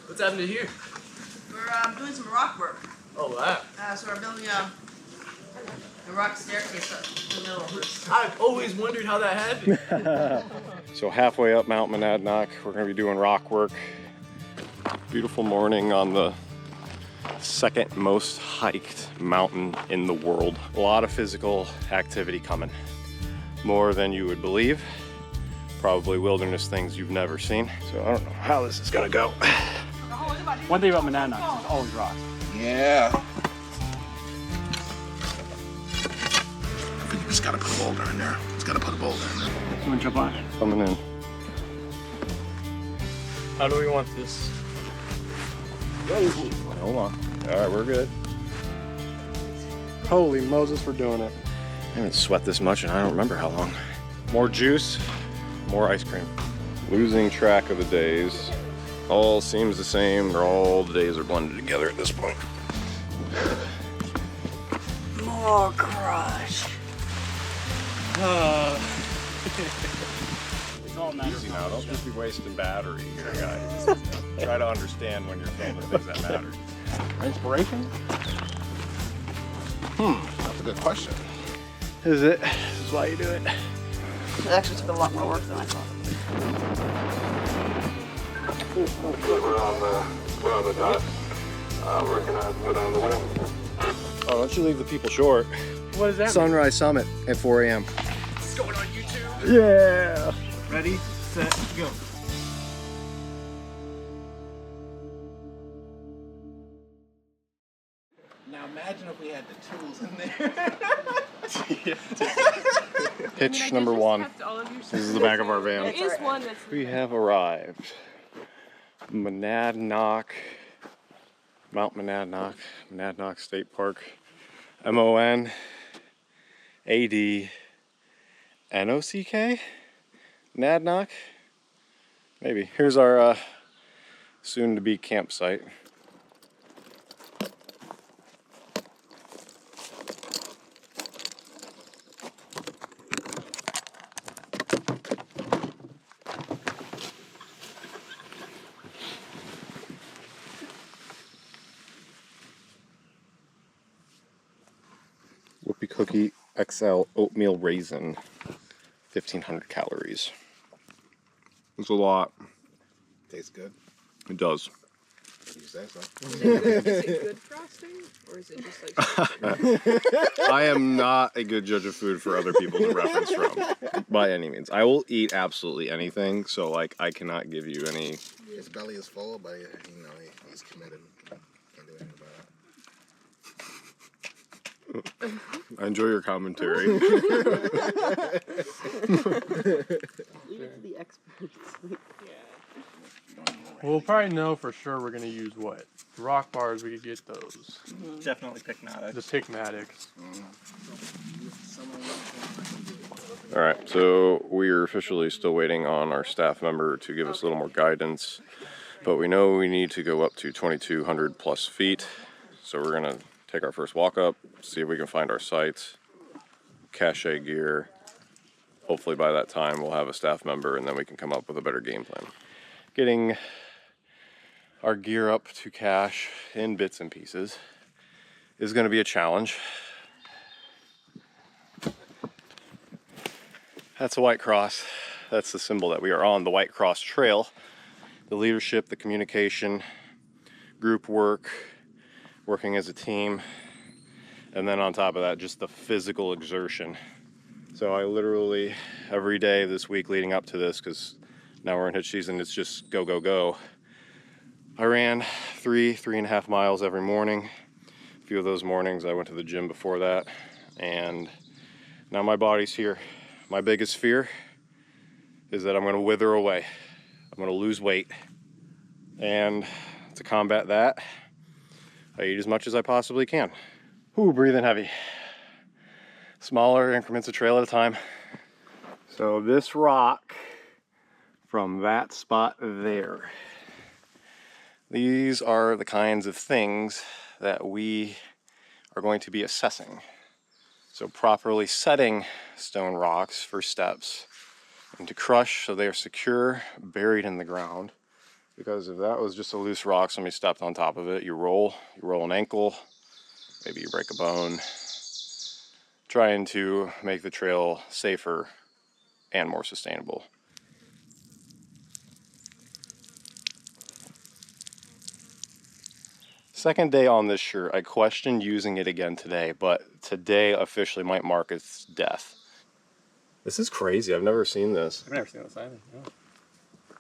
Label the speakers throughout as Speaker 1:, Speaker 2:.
Speaker 1: What's happening here?
Speaker 2: We're doing some rock work.
Speaker 1: Oh, wow.
Speaker 2: So we're building a rock staircase up in the middle.
Speaker 1: I've always wondered how that happened.
Speaker 3: So halfway up Mount Monadnock, we're going to be doing rock work. Beautiful morning on the second most hiked mountain in the world. A lot of physical activity coming. More than you would believe. Probably wilderness things you've never seen. So I don't know how this is going to go.
Speaker 4: One thing about Monadnock, there's always rocks.
Speaker 5: Yeah. I think you just gotta put a boulder in there. Just gotta put a boulder in there.
Speaker 4: You want to jump on?
Speaker 3: Coming in.
Speaker 1: How do we want this?
Speaker 3: Hold on. All right, we're good. Holy Moses, we're doing it. I haven't sweat this much and I don't remember how long. More juice, more ice cream. Losing track of the days. All seems the same, or all the days are blended together at this point.
Speaker 2: More crush.
Speaker 4: It's all matters.
Speaker 3: Easy now, don't just be wasting battery here, guys. Try to understand when you're filming things that matter.
Speaker 4: Inspiration?
Speaker 5: That's a good question.
Speaker 3: Is it? This is why you do it.
Speaker 2: It actually took a lot more work than I thought.
Speaker 6: We're on the dot. Working on put on the wind.
Speaker 3: Oh, don't you leave the people short.
Speaker 4: What is that?
Speaker 3: Sunrise Summit at 4 a.m.
Speaker 1: It's going on YouTube.
Speaker 3: Yeah!
Speaker 1: Ready, set, go.
Speaker 5: Now imagine if we had the tools in there.
Speaker 3: Hitch number one. This is the back of our van.
Speaker 7: There is one that's...
Speaker 3: We have arrived. Monadnock, Mount Monadnock, Monadnock State Park. M-O-N-A-D-N-O-C-K? Monadnock? Maybe. Here's our soon-to-be campsite. Whoopie Cookie XL Oatmeal Raisin, 1,500 calories. It's a lot.
Speaker 5: Tastes good.
Speaker 3: It does.
Speaker 5: You say so.
Speaker 7: Is it good frosting? Or is it just like...
Speaker 3: I am not a good judge of food for other people to reference from, by any means. I will eat absolutely anything, so like I cannot give you any...
Speaker 5: His belly is full, but you know he's committed. Can't do anything about it.
Speaker 3: I enjoy your commentary.
Speaker 7: Leave it to the experts.
Speaker 4: We'll probably know for sure we're gonna use what? Rock bars, we could get those.
Speaker 1: Definitely Picmatics.
Speaker 4: The Picmatics.
Speaker 3: Alright, so we are officially still waiting on our staff member to give us a little more guidance. But we know we need to go up to 2,200 plus feet. So we're gonna take our first walk up, see if we can find our sites, cache gear. Hopefully by that time we'll have a staff member and then we can come up with a better game plan. Getting our gear up to cache in bits and pieces is going to be a challenge. That's a white cross. That's the symbol that we are on, the White Cross Trail. The leadership, the communication, group work, working as a team, and then on top of that, just the physical exertion. So I literally, every day this week leading up to this, because now we're in hitch season, it's just go, go, go. I ran 3.5 miles every morning. A few of those mornings I went to the gym before that, and now my body's here. My biggest fear is that I'm gonna wither away. I'm gonna lose weight. And to combat that, I eat as much as I possibly can. Ooh, breathing heavy. Smaller increments of trail at a time. So this rock from that spot there, these are the kinds of things that we are going to be assessing. So properly setting stone rocks for steps and to crush so they are secure, buried in the ground, Because if that was just a loose rock, somebody stepped on top of it, you roll an ankle, maybe you break a bone. Trying to make the trail safer and more sustainable. Second day on this shirt. I questioned using it again today, but today officially might mark its death. This is crazy. I've never seen this.
Speaker 1: I've never seen this either. No.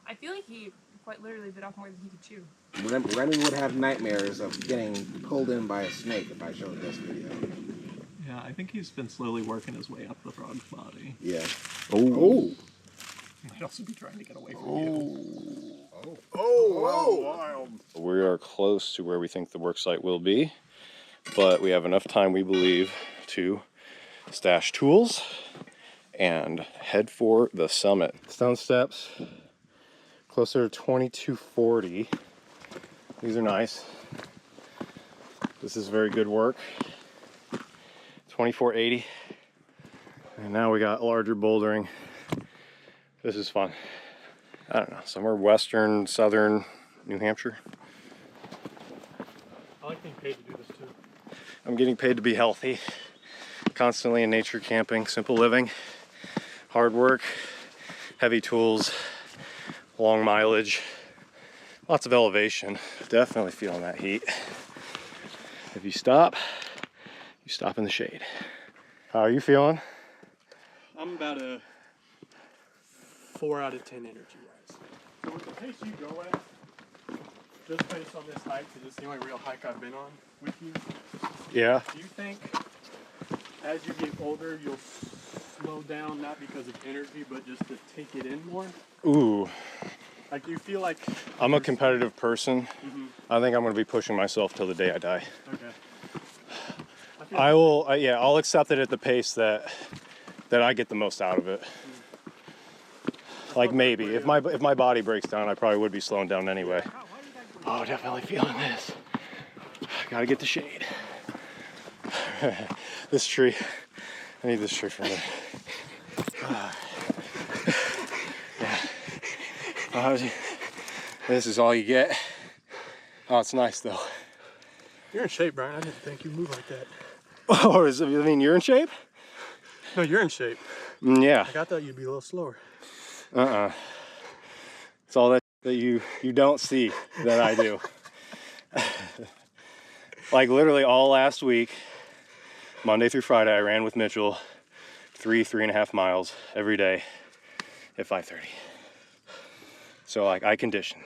Speaker 7: I feel like he quite literally bit off more than he could chew.
Speaker 8: Remy would have nightmares of getting pulled in by a snake if I showed this video.
Speaker 1: Yeah, I think he's been slowly working his way up the frog's body.
Speaker 8: Yeah.
Speaker 3: Oh.
Speaker 1: He might also be trying to get away from you.
Speaker 3: Wild. We are close to where we think the work site will be, but we have enough time, we believe, to stash tools and head for the summit. Stone steps, closer to 2240. These are nice. This is very good work. 2480. And now we got larger bouldering. This is fun. I don't know, somewhere western, southern New Hampshire.
Speaker 4: I like being paid to do this too.
Speaker 3: I'm getting paid to be healthy. Constantly in nature camping, simple living, hard work, heavy tools, long mileage, lots of elevation. Definitely feeling that heat. If you stop in the shade. How are you feeling?
Speaker 4: I'm about a 4 out of 10 energy wise. So with the pace you go at, just based on this hike, because it's the only real hike I've been on with you,
Speaker 3: Yeah.
Speaker 4: do you think as you get older you'll slow down, not because of energy, but just to take it in more?
Speaker 3: Ooh.
Speaker 4: Like, do you feel like...
Speaker 3: I'm a competitive person. I think I'm going to be pushing myself till the day I die.
Speaker 4: Okay.
Speaker 3: I will, yeah, I'll accept it at the pace that I get the most out of it. Like maybe, if my body breaks down, I probably would be slowing down anyway. Oh, definitely feeling this. Gotta get the shade. This tree, I need this tree for me. Yeah. This is all you get. Oh, it's nice though.
Speaker 4: You're in shape, Brian. I didn't think you move like that.
Speaker 3: Oh, I mean, you're in shape?
Speaker 4: No, you're in shape.
Speaker 3: Yeah.
Speaker 4: Like, I thought you'd be a little slower.
Speaker 3: It's all that you don't see that I do. Like literally all last week, Monday through Friday, I ran with Mitchell 3.5 miles every day at 5:30. So like I conditioned.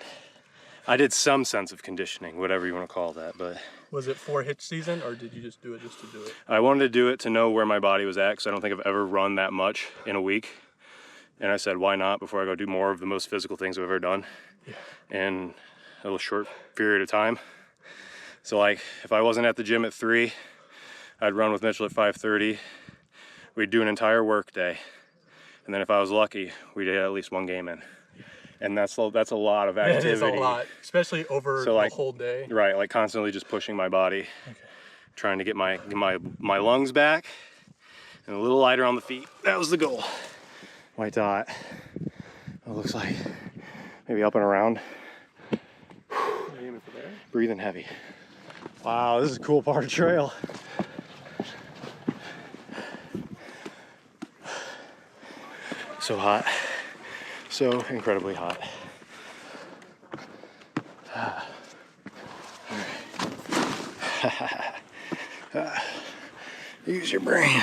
Speaker 3: I did some sense of conditioning, whatever you want to call that, but...
Speaker 4: Was it for hitch season, or did you just do it just to do it?
Speaker 3: I wanted to do it to know where my body was at, because I don't think I've ever run that much in a week. And I said, why not, before I go do more of the most physical things I've ever done in a little short period of time. So like, if I wasn't at the gym at 3, I'd run with Mitchell at 5:30. We'd do an entire work day. And then if I was lucky, we'd get at least one game in. And that's a lot of activity.
Speaker 4: It is a lot, especially over the whole day.
Speaker 3: Right, like constantly just pushing my body, trying to get my lungs back, and a little lighter on the feet. That was the goal. White dot. It looks like maybe up and around.
Speaker 4: Aiming for there.
Speaker 3: Breathing heavy. Wow, this is a cool part of trail. So hot. So incredibly hot. Use your brain.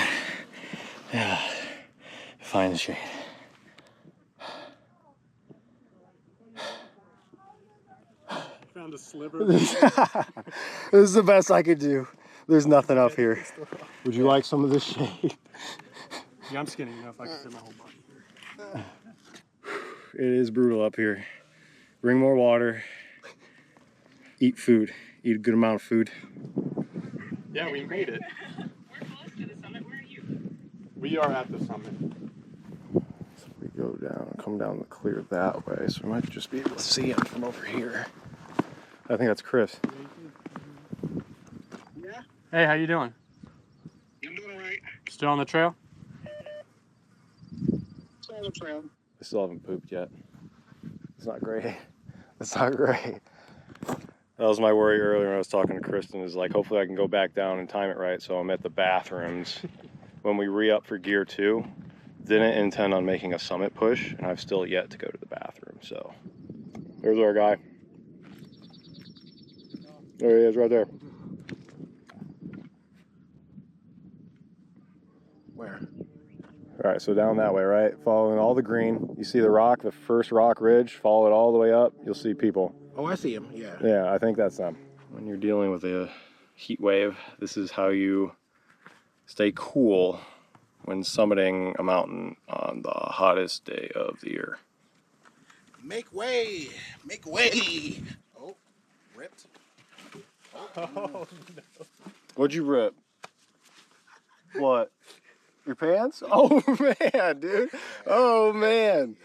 Speaker 3: Yeah. Find the shade.
Speaker 4: Found a sliver.
Speaker 3: This is the best I could do. There's nothing up here. Would you like some of this shade?
Speaker 4: Yeah, I'm skinny enough I can fit my whole body here.
Speaker 3: It is brutal up here. Bring more water. Eat food. Eat a good amount of food.
Speaker 4: Yeah, we made it.
Speaker 7: We're close to the summit. Where are you?
Speaker 4: We are at the summit.
Speaker 3: So we go down, come down the clear that way, so we might just be able to see him from over here. I think that's Chris.
Speaker 4: Yeah. Hey, how you doing?
Speaker 6: I'm doing all right.
Speaker 4: Still on the trail?
Speaker 6: Still on the trail.
Speaker 3: I still haven't pooped yet. It's not great. It's not great. That was my worry earlier when I was talking to Kristen, is like, hopefully I can go back down and time it right so I'm at the bathrooms when we re-up for gear 2. Didn't intend on making a summit push, and I've still yet to go to the bathroom, so. There's our guy. There he is, right there.
Speaker 8: Where?
Speaker 3: All right, so down that way, right? Following all the green. You see the rock, the first rock ridge, follow it all the way up, you'll see people.
Speaker 8: Oh, I see him. Yeah.
Speaker 3: Yeah, I think that's them. When you're dealing with a heat wave, this is how you stay cool when summiting a mountain on the hottest day of the year.
Speaker 8: Make way! Make way! Oh, ripped.
Speaker 4: Oh, no.
Speaker 3: What'd you rip? What? Your pants? Oh man, dude. Oh man.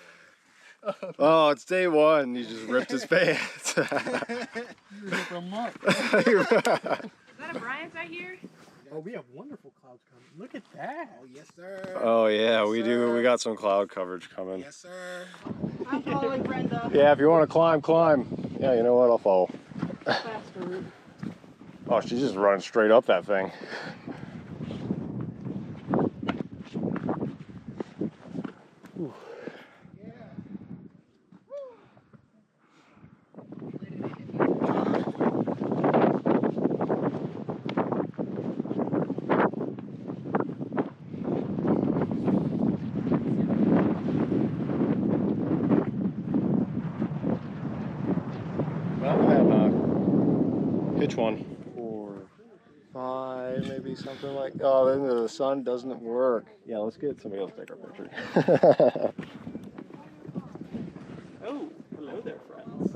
Speaker 3: Oh, it's day 1. You just ripped his pants.
Speaker 4: You ripped them up.
Speaker 2: Is that a Bryant I hear?
Speaker 4: Oh, we have wonderful clouds coming. Look at that.
Speaker 8: Oh, yes, sir.
Speaker 3: Oh yeah,
Speaker 8: Yes,
Speaker 3: we
Speaker 8: sir.
Speaker 3: do. We got some cloud coverage coming.
Speaker 8: Yes, sir.
Speaker 2: I'm following Brenda.
Speaker 3: Yeah, if you want to climb, climb. Yeah, you know what? I'll follow.
Speaker 7: Faster route.
Speaker 3: Oh, she's just running straight up that thing. Mount Monadnock. Hitch 1. 4, 5, maybe something like. Oh, then the sun doesn't work. Yeah, let's get somebody else to take our picture.
Speaker 1: Oh, hello there, friends.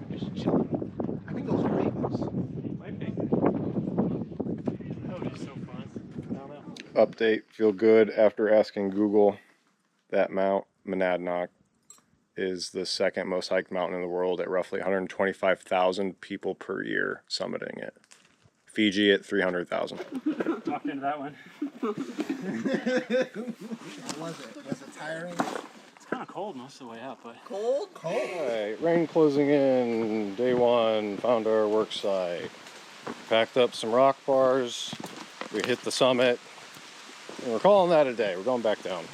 Speaker 8: Just chilling. I think those are ravens.
Speaker 1: Might be.
Speaker 4: That would be so fun. I don't know.
Speaker 3: Update, feel good after asking Google that Mount Monadnock is the second most hiked mountain in the world at roughly 125,000 people per year summiting it. Fiji at 300,000.
Speaker 4: Walked into that one.
Speaker 8: Was it tiring?
Speaker 4: It's kind of cold most of the way up, but
Speaker 2: Cold?
Speaker 8: Cold?
Speaker 3: Alright, rain closing in, day 1, found our work site. Packed up some rock bars, we hit the summit, and we're calling that a day. We're going back down.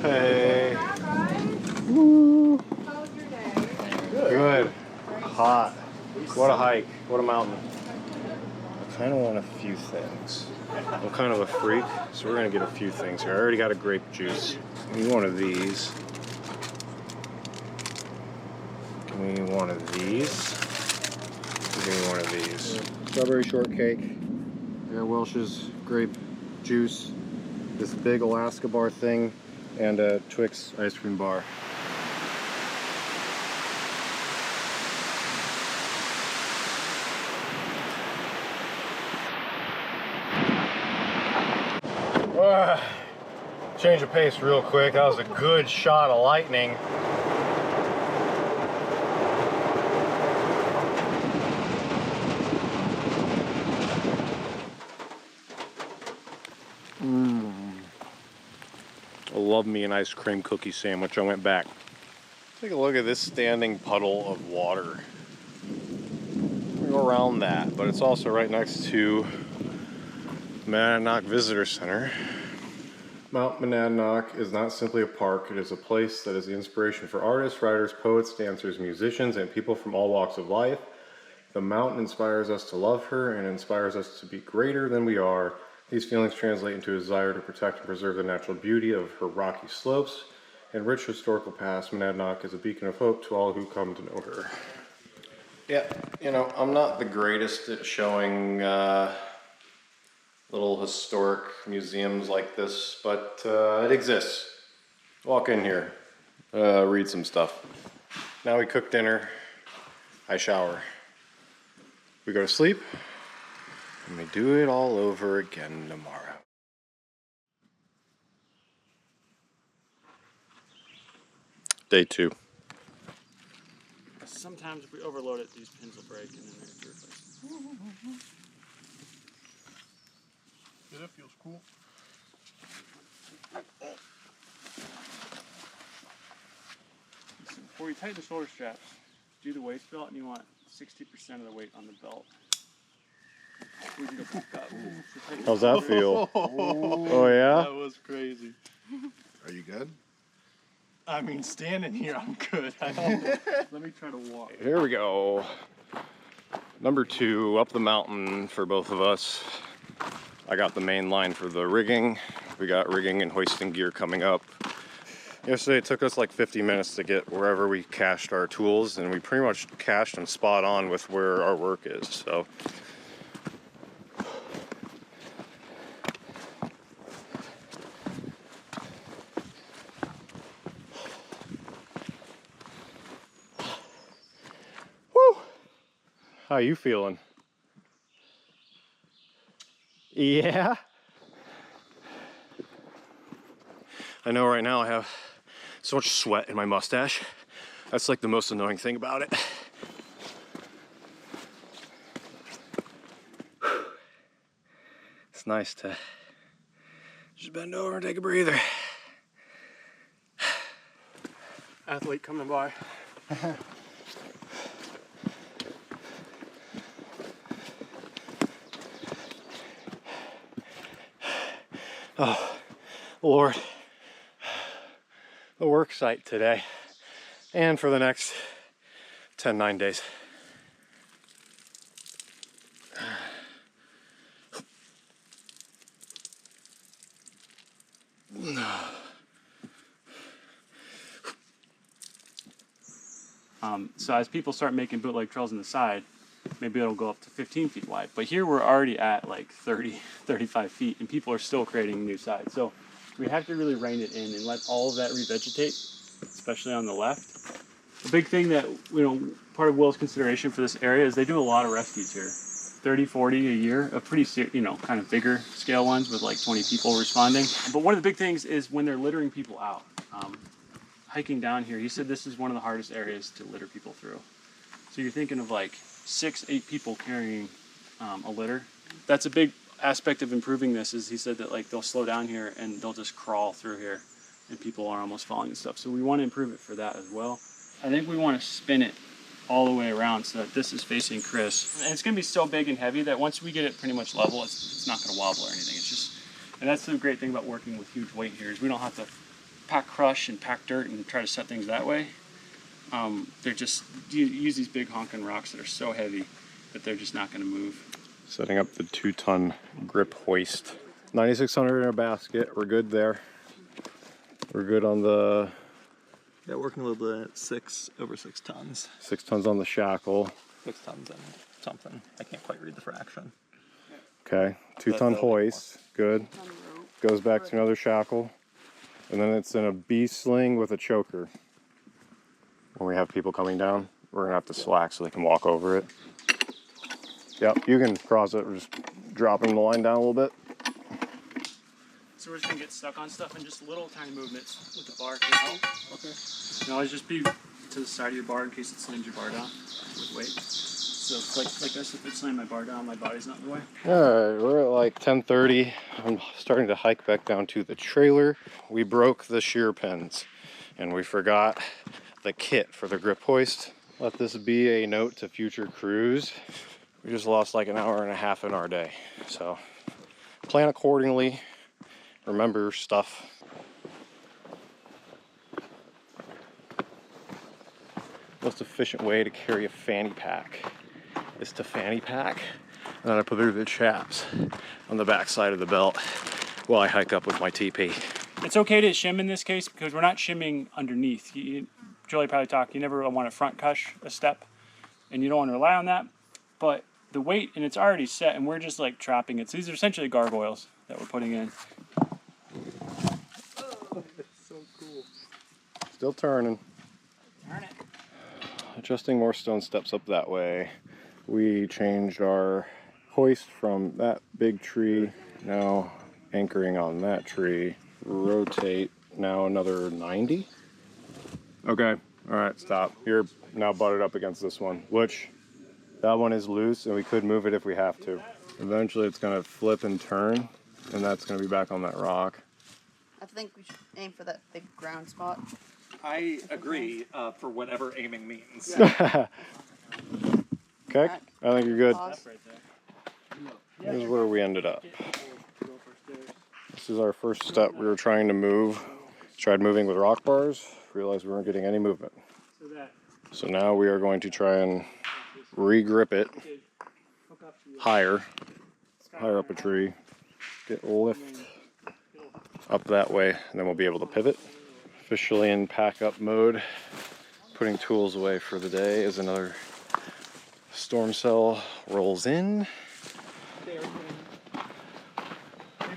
Speaker 3: Hey. Woo.
Speaker 7: How was your day?
Speaker 3: Good. Hot. What a hike. What a mountain. I kind of want a few things. I'm kind of a freak, so we're going to get a few things here. I already got a grape juice. Give me one of these. Give me one of these. Give me one of these. Strawberry shortcake. I got Welch's grape juice. This big Alaska bar thing. And a Twix ice cream bar. Change of pace real quick. That was a good shot of lightning. I love me an ice cream cookie sandwich. I went back. Take a look at this standing puddle of water. We go around that, but it's also right next to Monadnock Visitor Center. Mount Monadnock is not simply a park, it is a place that is the inspiration for artists, writers, poets, dancers, musicians, and people from all walks of life. The mountain inspires us to love her and inspires us to be greater than we are. These feelings translate into a desire to protect and preserve the natural beauty of her rocky slopes and rich historical past. Monadnock is a beacon of hope to all who come to know her. Yeah, you know, I'm not the greatest at showing little historic museums like this, but it exists. Walk in here, read some stuff. Now we cook dinner, I shower. We go to sleep, and we do it all over again tomorrow. Day 2.
Speaker 4: Sometimes if we overload it, these pins will break and then they have to replace them.
Speaker 5: Yeah, that feels cool.
Speaker 4: So before you tighten the shoulder straps, do the waist belt, and you want 60% of the weight on the belt. Squeeze it back up.
Speaker 3: How's that feel? Oh, yeah?
Speaker 4: That was crazy.
Speaker 5: Are you good?
Speaker 4: I mean, standing here, I'm good. Let me try to walk.
Speaker 3: Here we go. Number 2, up the mountain for both of us. I got the main line for the rigging. We got rigging and hoisting gear coming up. Yesterday it took us like 50 minutes to get wherever we cached our tools, and we pretty much cached them spot on with where our work is. So woo! How you feeling? Yeah? I know right now I have so much sweat in my mustache. That's like the most annoying thing about it. It's nice to just bend over and take a breather.
Speaker 4: Athlete coming by.
Speaker 3: Oh, Lord. The work site today and for the next 9 days.
Speaker 4: So as people start making bootleg trails on the side, maybe it'll go up to 15 feet wide. But here we're already at like 30, 35 feet, and people are still creating new sides. So we have to really rein it in and let all of that revegetate, especially on the left. The big thing that, part of Will's consideration for this area is they do a lot of rescues here. 30, 40 a year, a pretty, kind of bigger scale ones with like 20 people responding. But one of the big things is when they're littering people out. Hiking down here, he said this is one of the hardest areas to litter people through. So you're thinking of like 6, 8 people carrying a litter. That's a big aspect of improving this, is he said that like they'll slow down here and they'll just crawl through here and people are almost falling and stuff. So we want to improve it for that as well. I think we want to spin it all the way around so that this is facing Chris. And it's going to be so big and heavy that once we get it pretty much level, it's not going to wobble or anything. It's just, and that's the great thing about working with huge weight here, is we don't have to pack crush and pack dirt and try to set things that way. They're just, you use these big honking rocks that are so heavy that they're just not going to move.
Speaker 3: Setting up the 2-ton grip hoist. 9,600 in a basket. We're good there. We're good on the...
Speaker 1: Yeah, working a little bit, over 6 tons.
Speaker 3: 6 tons on the shackle.
Speaker 1: 6 tons and something. I can't quite read the fraction.
Speaker 3: Okay, 2-ton hoist. Good. Goes back to another shackle. And then it's in a B-sling with a choker. When we have people coming down, we're going to have to slack so they can walk over it. Yep, you can cross it. We're just dropping the line down a little bit.
Speaker 4: So we're just going to get stuck on stuff, and just little tiny movements with the bar can help. Okay. And always just be to the side of your bar in case it slams your bar down with weight. So it's like this, if it slams my bar down, my body's not in the way.
Speaker 3: Alright, we're at like 10:30. I'm starting to hike back down to the trailer. We broke the shear pins and we forgot the kit for the grip hoist. Let this be a note to future crews. We just lost like an hour and a half in our day. So plan accordingly. Remember stuff. Most efficient way to carry a fanny pack is to fanny pack, and then I put the chaps on the back side of the belt while I hike up with my TP.
Speaker 4: It's okay to shim in this case because we're not shimming underneath. Julie probably talked, you never want to front cush a step, and you don't want to rely on that. But the weight, and it's already set, and we're just like trapping it. So these are essentially gargoyles that we're putting in.
Speaker 1: So cool.
Speaker 3: Still turning.
Speaker 4: Turn it.
Speaker 3: Adjusting more stone steps up that way. We changed our hoist from that big tree, now anchoring on that tree. Rotate now another 90. Okay. All right, stop. You're now butted up against this one, which that one is loose and we could move it if we have to. Eventually it's gonna flip and turn and that's gonna be back on that rock.
Speaker 2: I think we should aim for that big ground spot.
Speaker 1: I agree, for whatever aiming means.
Speaker 3: Okay, I think you're good.
Speaker 2: Pause.
Speaker 3: Here's where we ended up. This is our first step. We were trying to move. Tried moving with rock bars. Realized we weren't getting any movement. So now we are going to try and re-grip it higher up a tree. Get lift up that way, and then we'll be able to pivot. Officially in pack up mode. Putting tools away for the day as another storm cell rolls in.
Speaker 4: Maybe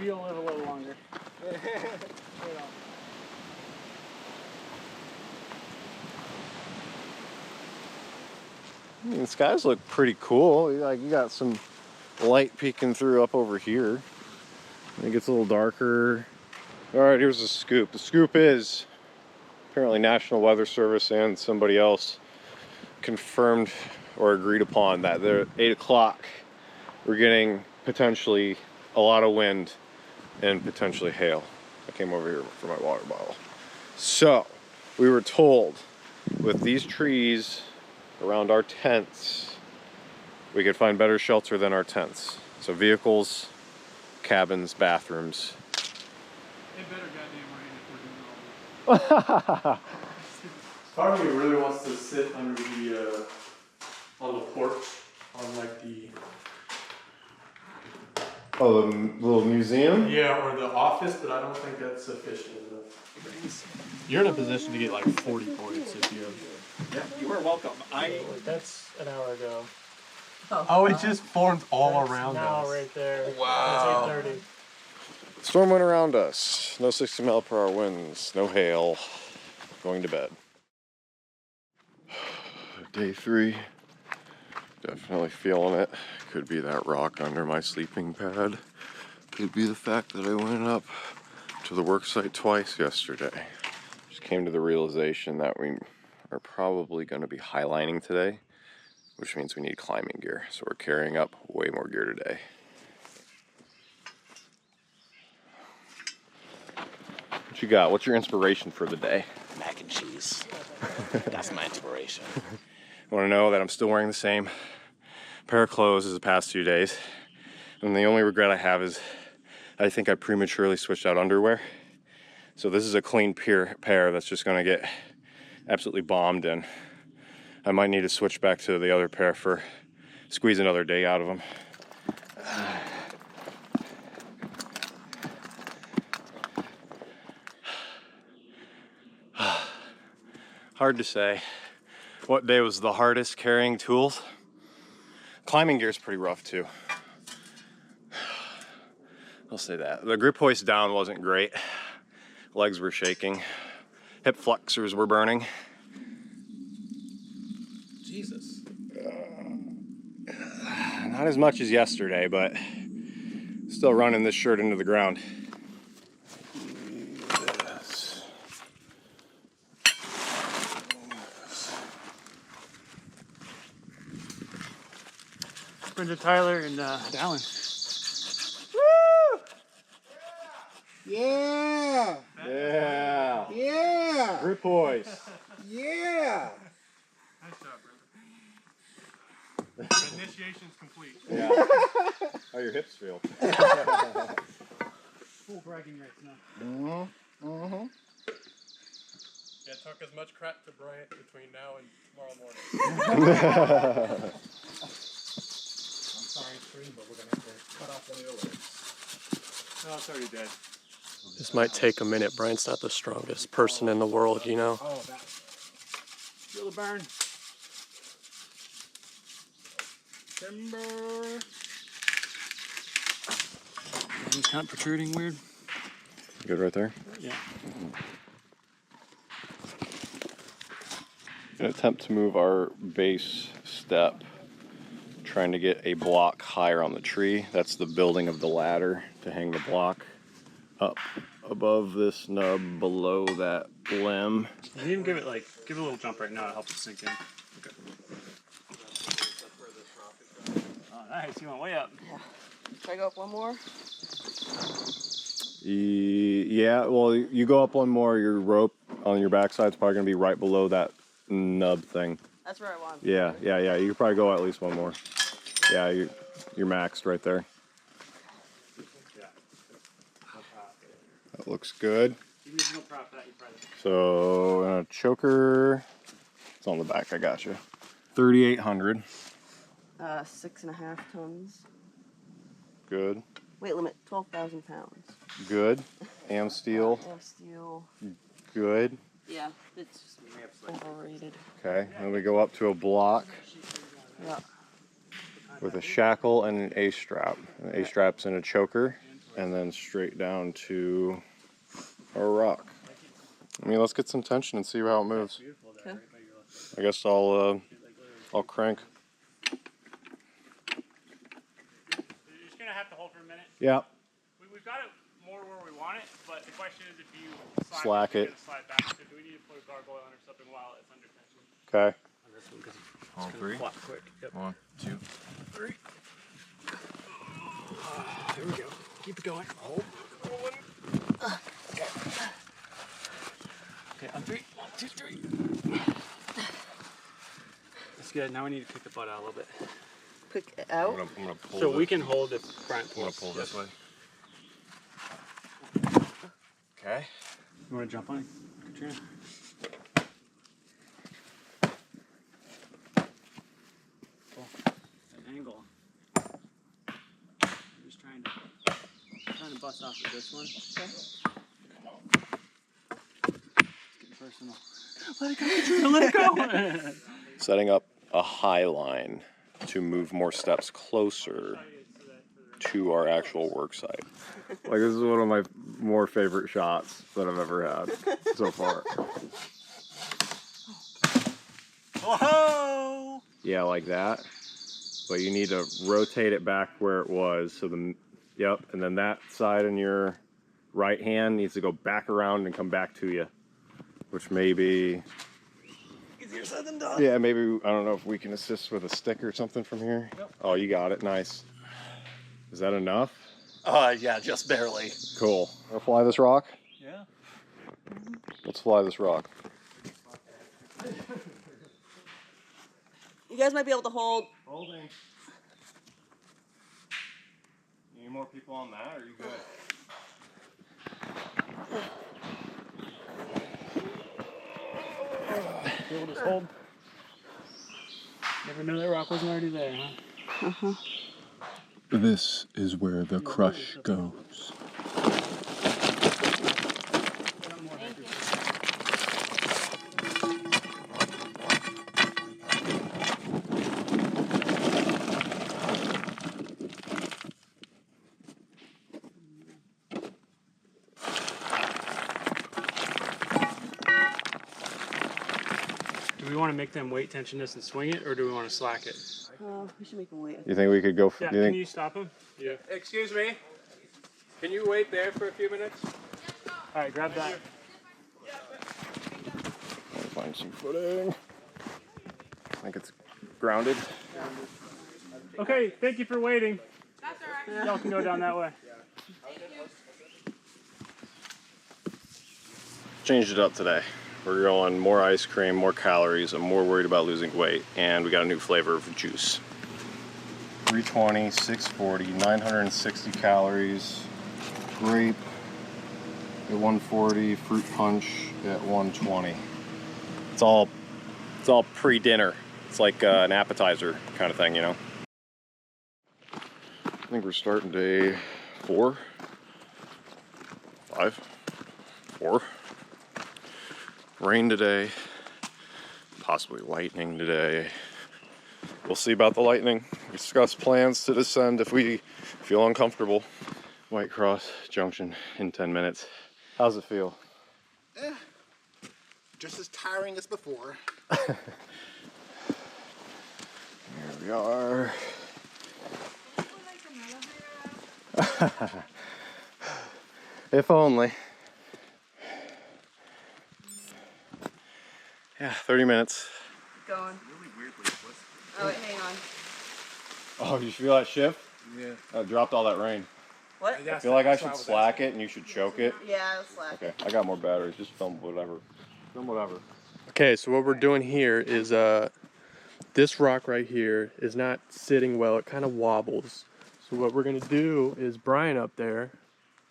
Speaker 4: you'll live a little longer.
Speaker 3: I mean, the skies look pretty cool. Like, you got some light peeking through up over here. And it gets a little darker. All right, here's the scoop. The scoop is apparently National Weather Service and somebody else confirmed or agreed upon that they're 8 o'clock. We're getting potentially a lot of wind and potentially hail. I came over here for my water bottle. So we were told with these trees around our tents, we could find better shelter than our tents. So vehicles, cabins, bathrooms.
Speaker 4: It better goddamn rain if we're doing all this. Part of me really wants to sit under the on the porch on like the
Speaker 3: Oh, the little museum?
Speaker 4: or the office, but I don't think that's sufficient enough. You're in a position to get like 40 points if you.
Speaker 1: Yeah, you are welcome.
Speaker 4: That's an hour ago.
Speaker 7: Oh,
Speaker 4: it just formed all around
Speaker 7: now
Speaker 4: us.
Speaker 7: right there.
Speaker 5: Wow.
Speaker 7: That's 8:30.
Speaker 3: Storm went around us. No 60 mile per hour winds. No hail. Going to bed. Day 3. Definitely feeling it. Could be that rock under my sleeping pad. Could be the fact that I went up to the work site twice yesterday. Just came to the realization that we are probably going to be highlining today, which means we need climbing gear. So we're carrying up way more gear today. What you got? What's your inspiration for the day?
Speaker 5: Mac and cheese. That's my inspiration.
Speaker 3: I want to know that I'm still wearing the same pair of clothes as the past 2 days. And the only regret I have is I think I prematurely switched out underwear. So this is a clean pair that's just going to get absolutely bombed in. I might need to switch back to the other pair for squeeze another day out of them. Hard to say. What day was the hardest carrying tools? Climbing gear is pretty rough too. I'll say that. The grip hoist down wasn't great. Legs were shaking. Hip flexors were burning.
Speaker 5: Jesus.
Speaker 3: Not as much as yesterday, but still running this shirt into the ground.
Speaker 4: Brenda, Tyler, and Dallin.
Speaker 8: Yeah!
Speaker 3: Yeah.
Speaker 8: Yeah!
Speaker 3: Grip hoist.
Speaker 8: Yeah!
Speaker 4: Nice job, Brenda. Initiation's complete.
Speaker 3: Yeah. How your hips feel?
Speaker 4: Full bragging rights now.
Speaker 8: Mm-hmm. Mm-hmm.
Speaker 4: Yeah, talk as much crap to Bryant between now and tomorrow morning.
Speaker 8: I'm sorry, Spring, but we're gonna have to cut off one of the legs.
Speaker 4: No, it's already dead.
Speaker 9: This might take a minute. Bryant's not the strongest person in the world, you know?
Speaker 8: Oh, that.
Speaker 4: Feel the burn. Timber. It's kind of protruding weird.
Speaker 3: Good right there?
Speaker 4: Yeah.
Speaker 3: An attempt to move our base step, trying to get a block higher on the tree. That's the building of the ladder to hang the block up above this nub, below that limb.
Speaker 4: You can even give it a little jump right now to help it sink in. Okay. Oh, nice. You went way up.
Speaker 2: Yeah. Should I go up one more?
Speaker 3: Yeah, well, you go up one more, your rope on your backside's probably going to be right below that nub thing.
Speaker 2: That's where I want.
Speaker 3: Yeah. You could probably go at least one more. Yeah, you're maxed right there. That looks good. So, choker. It's on the back, I got you. 3,800.
Speaker 2: 6.5 tons.
Speaker 3: Good.
Speaker 2: Weight limit 12,000 pounds.
Speaker 3: Good. Am steel.
Speaker 2: Steel.
Speaker 3: Good.
Speaker 2: Yeah, it's just overrated.
Speaker 3: Okay, then we go up to a block
Speaker 2: Yeah.
Speaker 3: with a shackle and an A-strap. An A-strap's in a choker, and then straight down to a rock. I mean, let's get some tension and see how it moves.
Speaker 2: Okay.
Speaker 3: I guess I'll crank.
Speaker 4: You're just gonna have to hold for a minute.
Speaker 3: Yeah.
Speaker 4: We've got it more where we want it, but the question is if you
Speaker 3: Slack it.
Speaker 4: slide back. So do we need to put a gargoyle on or something while it's under tension?
Speaker 3: Okay.
Speaker 4: On this one, because
Speaker 5: All three?
Speaker 4: flop quick. Yep.
Speaker 5: 1, 2, 3.
Speaker 4: There we go. Keep it going. Hold. Okay, on 3. 1, 2, 3. That's good. Now we need to pick the butt out a little bit.
Speaker 2: Pick it out.
Speaker 3: I'm gonna pull
Speaker 4: So
Speaker 3: this.
Speaker 4: we can hold if Bryant
Speaker 3: I'm gonna
Speaker 4: pulls.
Speaker 3: pull this way. Okay.
Speaker 4: You want to jump on it, Katrina? Cool. An angle. I'm just trying to bust off with this one.
Speaker 2: Okay.
Speaker 4: It's getting personal. Let it go, Katrina. Let it go.
Speaker 3: Setting up a high line to move more steps closer to our actual work site. Like, this is one of my more favorite shots that I've ever had so far.
Speaker 4: Whoa!
Speaker 3: Yeah, like that. But you need to rotate it back where it was. So yep, and then that side in your right hand needs to go back around and come back to you. Which may be
Speaker 2: Easier said than done.
Speaker 3: yeah, maybe, I don't know if we can assist with a stick or something from here.
Speaker 4: Yep.
Speaker 3: Oh, you got it, nice. Is that enough?
Speaker 1: Yeah, just barely.
Speaker 3: Cool. Wanna fly this rock?
Speaker 1: Yeah.
Speaker 3: Let's fly this rock.
Speaker 2: You guys might be able to hold.
Speaker 3: Holding. Need more people on that, or are you good?
Speaker 4: We'll just hold. Never knew that rock wasn't already there, huh?
Speaker 2: Uh-huh.
Speaker 3: This is where the crush goes.
Speaker 4: Do we want to make them weight tension this and swing it, or do we want to slack it?
Speaker 2: We should make them wait.
Speaker 3: You think we could go?
Speaker 4: Yeah,
Speaker 3: Do you
Speaker 4: can
Speaker 3: think?
Speaker 4: you stop him? Yeah.
Speaker 8: Excuse me? Can you wait there for a few minutes?
Speaker 4: All right, grab that.
Speaker 3: Find some footing. I think it's grounded.
Speaker 4: Okay, thank you for waiting.
Speaker 2: That's all right.
Speaker 4: Y'all can go down that way.
Speaker 3: Changed it up today. We're going more ice cream, more calories. I'm more worried about losing weight, and we got a new flavor of juice. 320, 640, 960 calories. Grape at 140, fruit punch at 120. It's all pre-dinner. It's like an appetizer kind of thing, you know. I think we're starting day 4, 5, 4. Rain today, possibly lightning today. We'll see about the lightning. We discuss plans to descend if we feel uncomfortable. White Cross Junction in 10 minutes. How's it feel?
Speaker 5: Just as tiring as before.
Speaker 3: Here we are. If only. Yeah, 30 minutes.
Speaker 2: Going. Oh wait, hang on.
Speaker 3: Oh, you feel that shift?
Speaker 8: Yeah.
Speaker 3: I dropped all that rain.
Speaker 2: What?
Speaker 3: I feel like I should slack it and you should choke it.
Speaker 2: Yeah, I'll slack.
Speaker 3: Okay, I got more batteries. Just film whatever. Film whatever.
Speaker 9: Okay, so what we're doing here is this rock right here is not sitting well. It kind of wobbles. So what we're gonna do is Bryant up there,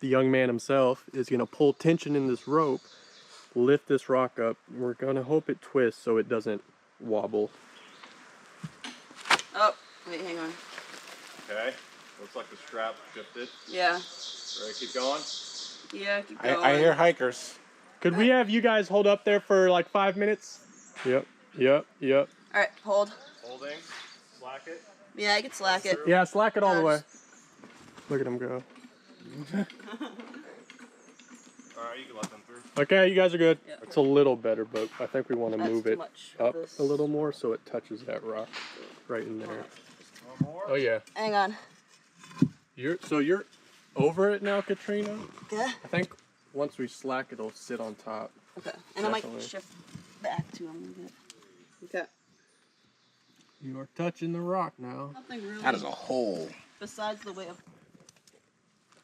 Speaker 9: the young man himself, is gonna pull tension in this rope, lift this rock up. We're gonna hope it twists so it doesn't wobble.
Speaker 2: Oh, wait, hang on.
Speaker 3: Okay. Looks like the strap shifted.
Speaker 2: Yeah.
Speaker 3: Ready to keep going?
Speaker 2: Yeah, keep going.
Speaker 8: I hear hikers.
Speaker 9: Could we have you guys hold up there for like 5 minutes? Yep.
Speaker 2: Alright, hold.
Speaker 3: Holding. Slack it.
Speaker 2: Yeah, I can slack it.
Speaker 9: Yeah, slack it all the
Speaker 2: No,
Speaker 9: way. Look at him go.
Speaker 3: Alright, you can let them through.
Speaker 9: Okay, you guys are good.
Speaker 2: Yeah.
Speaker 9: It's a little better, but I think we want to
Speaker 2: That's
Speaker 9: move
Speaker 2: too
Speaker 9: it
Speaker 2: much of
Speaker 9: up
Speaker 2: this.
Speaker 9: a little more so it touches that rock right in there.
Speaker 3: One more?
Speaker 9: Oh yeah.
Speaker 2: Hang on.
Speaker 9: You're over it now, Katrina?
Speaker 2: Okay.
Speaker 9: I think once we slack it'll sit on top.
Speaker 2: Okay. And I
Speaker 9: Definitely.
Speaker 2: might shift back to him a bit. Okay.
Speaker 9: You are touching the rock now.
Speaker 2: Nothing really.
Speaker 5: That is a hole.
Speaker 2: Besides the way of.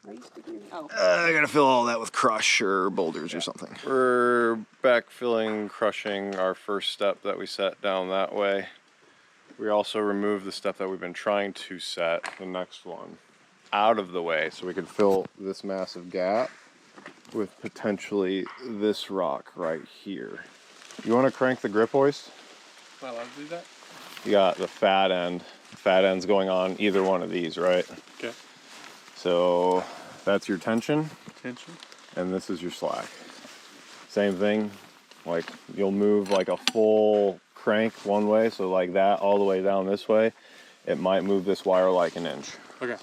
Speaker 2: Are you sticking? Oh.
Speaker 3: I gotta fill all that with crush or boulders or something. We're backfilling, crushing our first step that we set down that way. We also removed the step that we've been trying to set, the next one, out of the way so we could fill this massive gap with potentially this rock right here. You want to crank the grip hoist?
Speaker 9: Am I allowed to do that?
Speaker 3: You got the fat end. Fat end's going on either one of these, right?
Speaker 9: Okay.
Speaker 3: So that's your tension,
Speaker 9: Tension.
Speaker 3: and this is your slack. Same thing, like you'll move like a full crank one way, so like that all the way down this way, it might move this wire like an inch.
Speaker 9: Okay.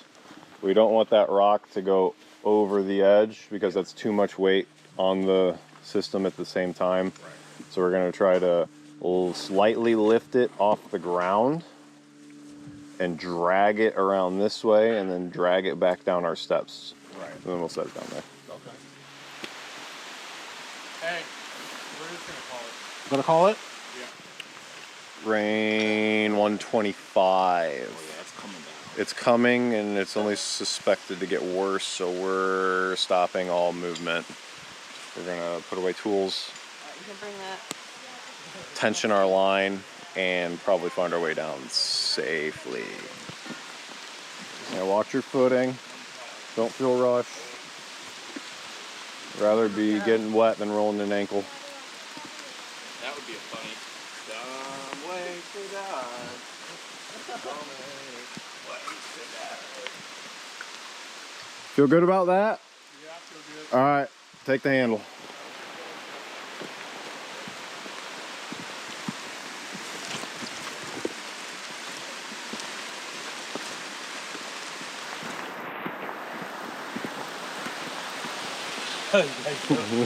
Speaker 3: We don't want that rock to go over the edge because that's too much weight on the system at the same time. So we're gonna try to slightly lift it off the ground and drag it around this way and then drag it back down our steps.
Speaker 5: Right.
Speaker 3: And then we'll set it down there.
Speaker 5: Okay.
Speaker 9: Hey, we're just gonna call it.
Speaker 5: Gonna call it?
Speaker 3: Rain 125.
Speaker 5: Oh yeah, it's coming down.
Speaker 3: It's coming and it's only suspected to get worse, so we're stopping all movement. We're gonna put away tools,
Speaker 2: You can bring that.
Speaker 3: tension our line, and probably find our way down safely. Now watch your footing. Don't feel rushed. Rather be getting wet than rolling an ankle.
Speaker 9: That would be a funny. Dumb way to die.
Speaker 3: Feel good about that?
Speaker 9: Yeah, I feel good.
Speaker 3: All right, take the handle.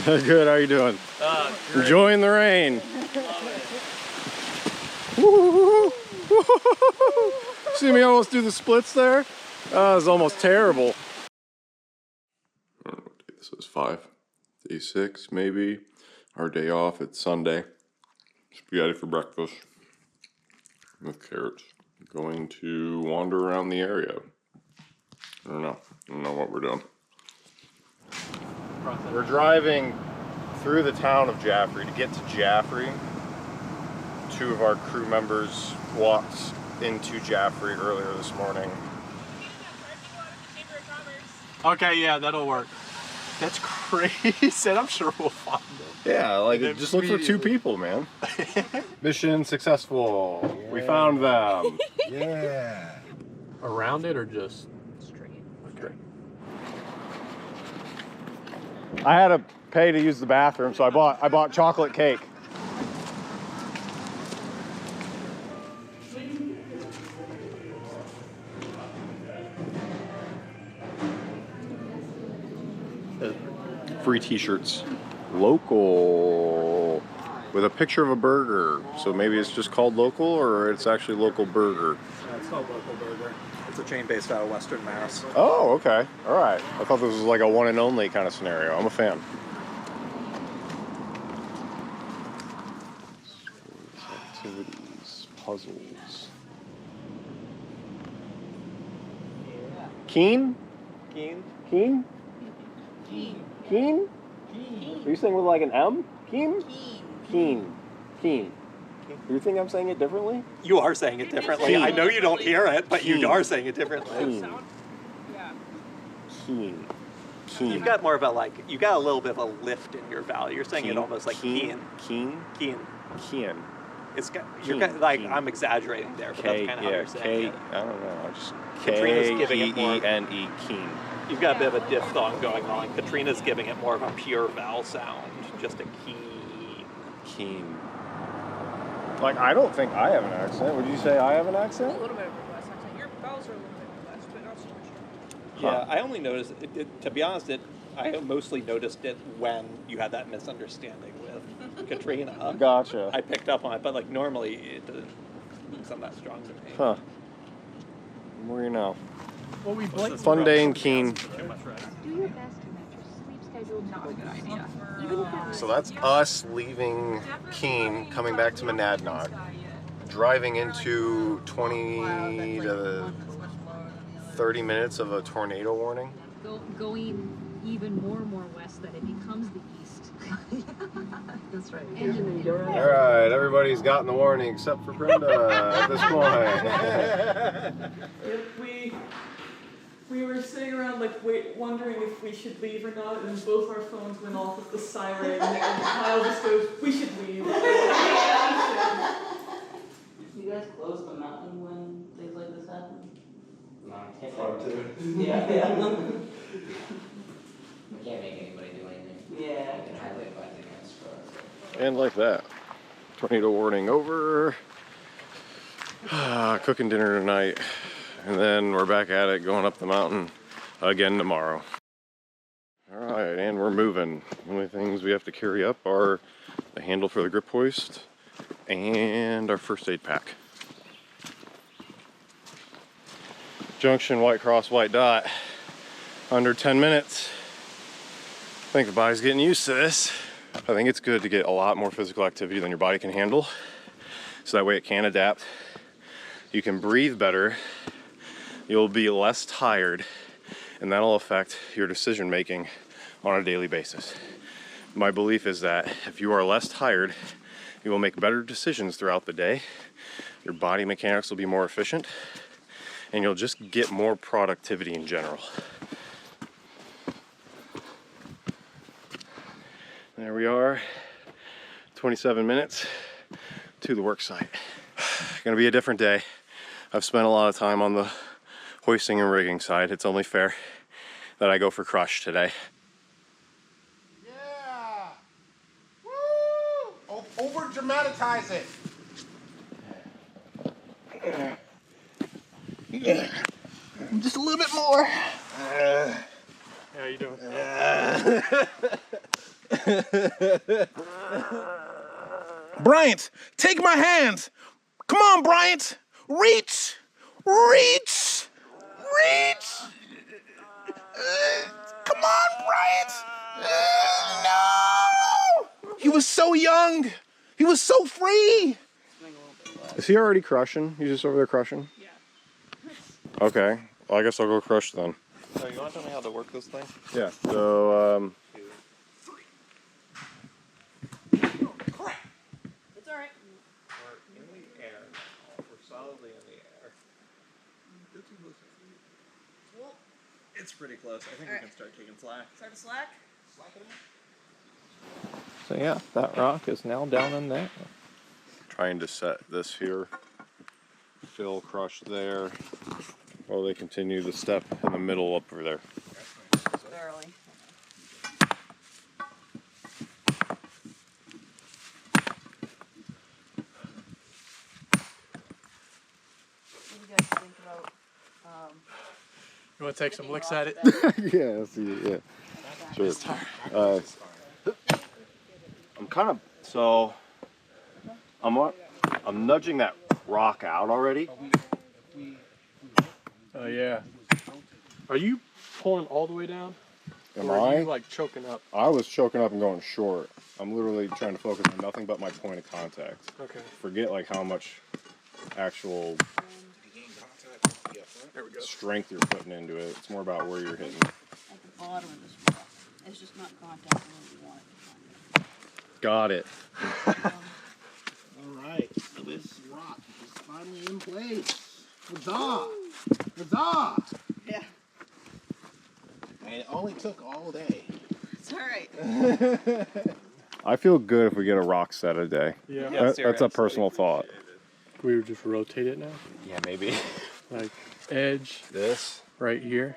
Speaker 3: Good, how you doing? Enjoying the rain. See me almost do the splits there? That was almost terrible. I don't know what day this is, 5, day 6 maybe. Our day off, it's Sunday. Spaghetti for breakfast with carrots. Going to wander around the area. I don't know what we're doing. We're driving through the town of Jaffrey. To get to Jaffrey, 2 of our crew members walked into Jaffrey earlier this morning.
Speaker 9: Okay, yeah, that'll work. That's crazy. I'm sure we'll find it.
Speaker 3: Yeah, like
Speaker 9: And
Speaker 3: just look for 2
Speaker 9: immediately-
Speaker 3: people, man. Mission successful. Yeah. We found them.
Speaker 5: Yeah.
Speaker 9: Around it or just
Speaker 2: Straight.
Speaker 9: okay?
Speaker 3: I had to pay to use the bathroom, so I bought chocolate cake. Free t-shirts. Local. With a picture of a burger. So maybe it's just called local, or it's actually local burger.
Speaker 1: It's called Local Burger. It's a chain based out of Western Mass.
Speaker 3: Oh, okay. All right. I thought this was like a one and only kind of scenario. I'm a fan. Activities, puzzles. Keen?
Speaker 1: Keen?
Speaker 3: Keen? Keen? Are you saying with like an M? Keen? Keen. Keen. Do you think I'm saying it differently?
Speaker 1: You are saying it differently.
Speaker 3: Keen.
Speaker 1: I know you don't hear it, but
Speaker 3: Keen.
Speaker 1: you are saying it differently.
Speaker 3: Keen.
Speaker 7: Yeah.
Speaker 3: Keen. Keen.
Speaker 1: You've got more of a you got a little bit of a lift in your vowel. You're saying
Speaker 3: Keen.
Speaker 1: it almost like keen.
Speaker 3: Keen.
Speaker 1: Keen.
Speaker 3: Keen.
Speaker 1: It's
Speaker 3: Keen.
Speaker 1: like
Speaker 3: Keen.
Speaker 1: I'm exaggerating there, but that's kind of how you're saying it.
Speaker 3: I don't know. I just
Speaker 1: Katrina's giving it more-
Speaker 3: K-E-E-N-E. Keen.
Speaker 1: You've got a bit of a diphthong going on. Katrina's giving it more of a pure vowel sound, just a keen.
Speaker 3: Keen. Like, I don't think I have an accent. Would you say I have an
Speaker 7: A
Speaker 3: accent?
Speaker 7: little bit of a Midwest accent. Your vowels are a little bit Midwest, but not so much.
Speaker 1: Yeah, I only noticed to be honest, I mostly noticed it when you had that misunderstanding with Katrina.
Speaker 3: Gotcha.
Speaker 1: I picked up on it, but like normally it doesn't sound that strong to me.
Speaker 3: Huh. Where you know?
Speaker 9: Well, we blink.
Speaker 3: Fun day in Keene.
Speaker 10: Do your best to match your sleep schedule. Not a good idea.
Speaker 3: So that's us leaving Keene, coming back to Monadnock, driving into 20 to 30 minutes of a tornado warning.
Speaker 10: Going even more and more west, that it becomes the east. That's right.
Speaker 3: All right, everybody's gotten the warning except for Brenda at this point.
Speaker 11: We were sitting around wondering if we should leave or not, and both our phones went off with the siren, and Kyle just goes, "We should leave."
Speaker 2: You guys close the mountain when things like this happen? Yeah.
Speaker 12: We can't make anybody do anything.
Speaker 2: Yeah.
Speaker 12: We can highly advise against for
Speaker 3: And like that, tornado warning over. Cooking dinner tonight, and then we're back at it, going up the mountain again tomorrow. All right, and we're moving. The only things we have to carry up are the handle for the grip hoist and our first aid pack. Junction, White Cross, White Dot, under 10 minutes. I think the body's getting used to this. I think it's good to get a lot more physical activity than your body can handle, so that way it can adapt. You can breathe better, you'll be less tired, and that'll affect your decision making on a daily basis. My belief is that if you are less tired, you will make better decisions throughout the day, your body mechanics will be more efficient, and you'll just get more productivity in general. There we are, 27 minutes to the work site. Gonna be a different day. I've spent a lot of time on the hoisting and rigging side. It's only fair that I go for crush today.
Speaker 5: Yeah! Woo! Over dramatize it. Just a little bit more.
Speaker 9: How you doing?
Speaker 5: Bryant, take my hand. Come on, Bryant. Reach. Reach. Reach. Come on, Bryant. No. He was so young. He was so free.
Speaker 3: Is he already crushing? He's just over there crushing?
Speaker 7: Yeah.
Speaker 3: Okay. Well, I guess I'll go crush then.
Speaker 1: So you want to tell me how to work this thing?
Speaker 3: Yeah. So,
Speaker 7: It's alright.
Speaker 1: We're in the air now. We're solidly in the air.
Speaker 7: Well,
Speaker 1: It's pretty close. I think we can start taking slack.
Speaker 7: start to slack.
Speaker 1: So yeah, that rock is now down in there.
Speaker 3: trying to set this here. Fill crush there. While they continue the step in the middle up over there.
Speaker 7: Early. What do you guys think about
Speaker 9: You want to take some licks at it?
Speaker 3: Yeah, yeah. Sure. I'm kind of, so I'm nudging that rock out already.
Speaker 9: Oh yeah. Are you pulling all the way down?
Speaker 3: Am
Speaker 9: or are
Speaker 3: I?
Speaker 9: you like choking up?
Speaker 3: I was choking up and going short. I'm literally trying to focus on nothing but my point of contact.
Speaker 9: Okay.
Speaker 3: Forget like how much actual
Speaker 9: There we go.
Speaker 3: strength you're putting into it. It's more about where you're hitting.
Speaker 2: At the bottom of this rock. It's just not contact where we want it.
Speaker 3: Got it.
Speaker 5: All right, so this rock is finally in place. Huzzah! Huzzah!
Speaker 2: Yeah.
Speaker 5: And it only took all day.
Speaker 2: It's alright.
Speaker 3: I feel good if we get a rock set a day.
Speaker 9: Yeah.
Speaker 3: That's a personal thought.
Speaker 9: We would just rotate it now.
Speaker 3: Yeah, maybe.
Speaker 9: Like edge
Speaker 3: This
Speaker 9: right here.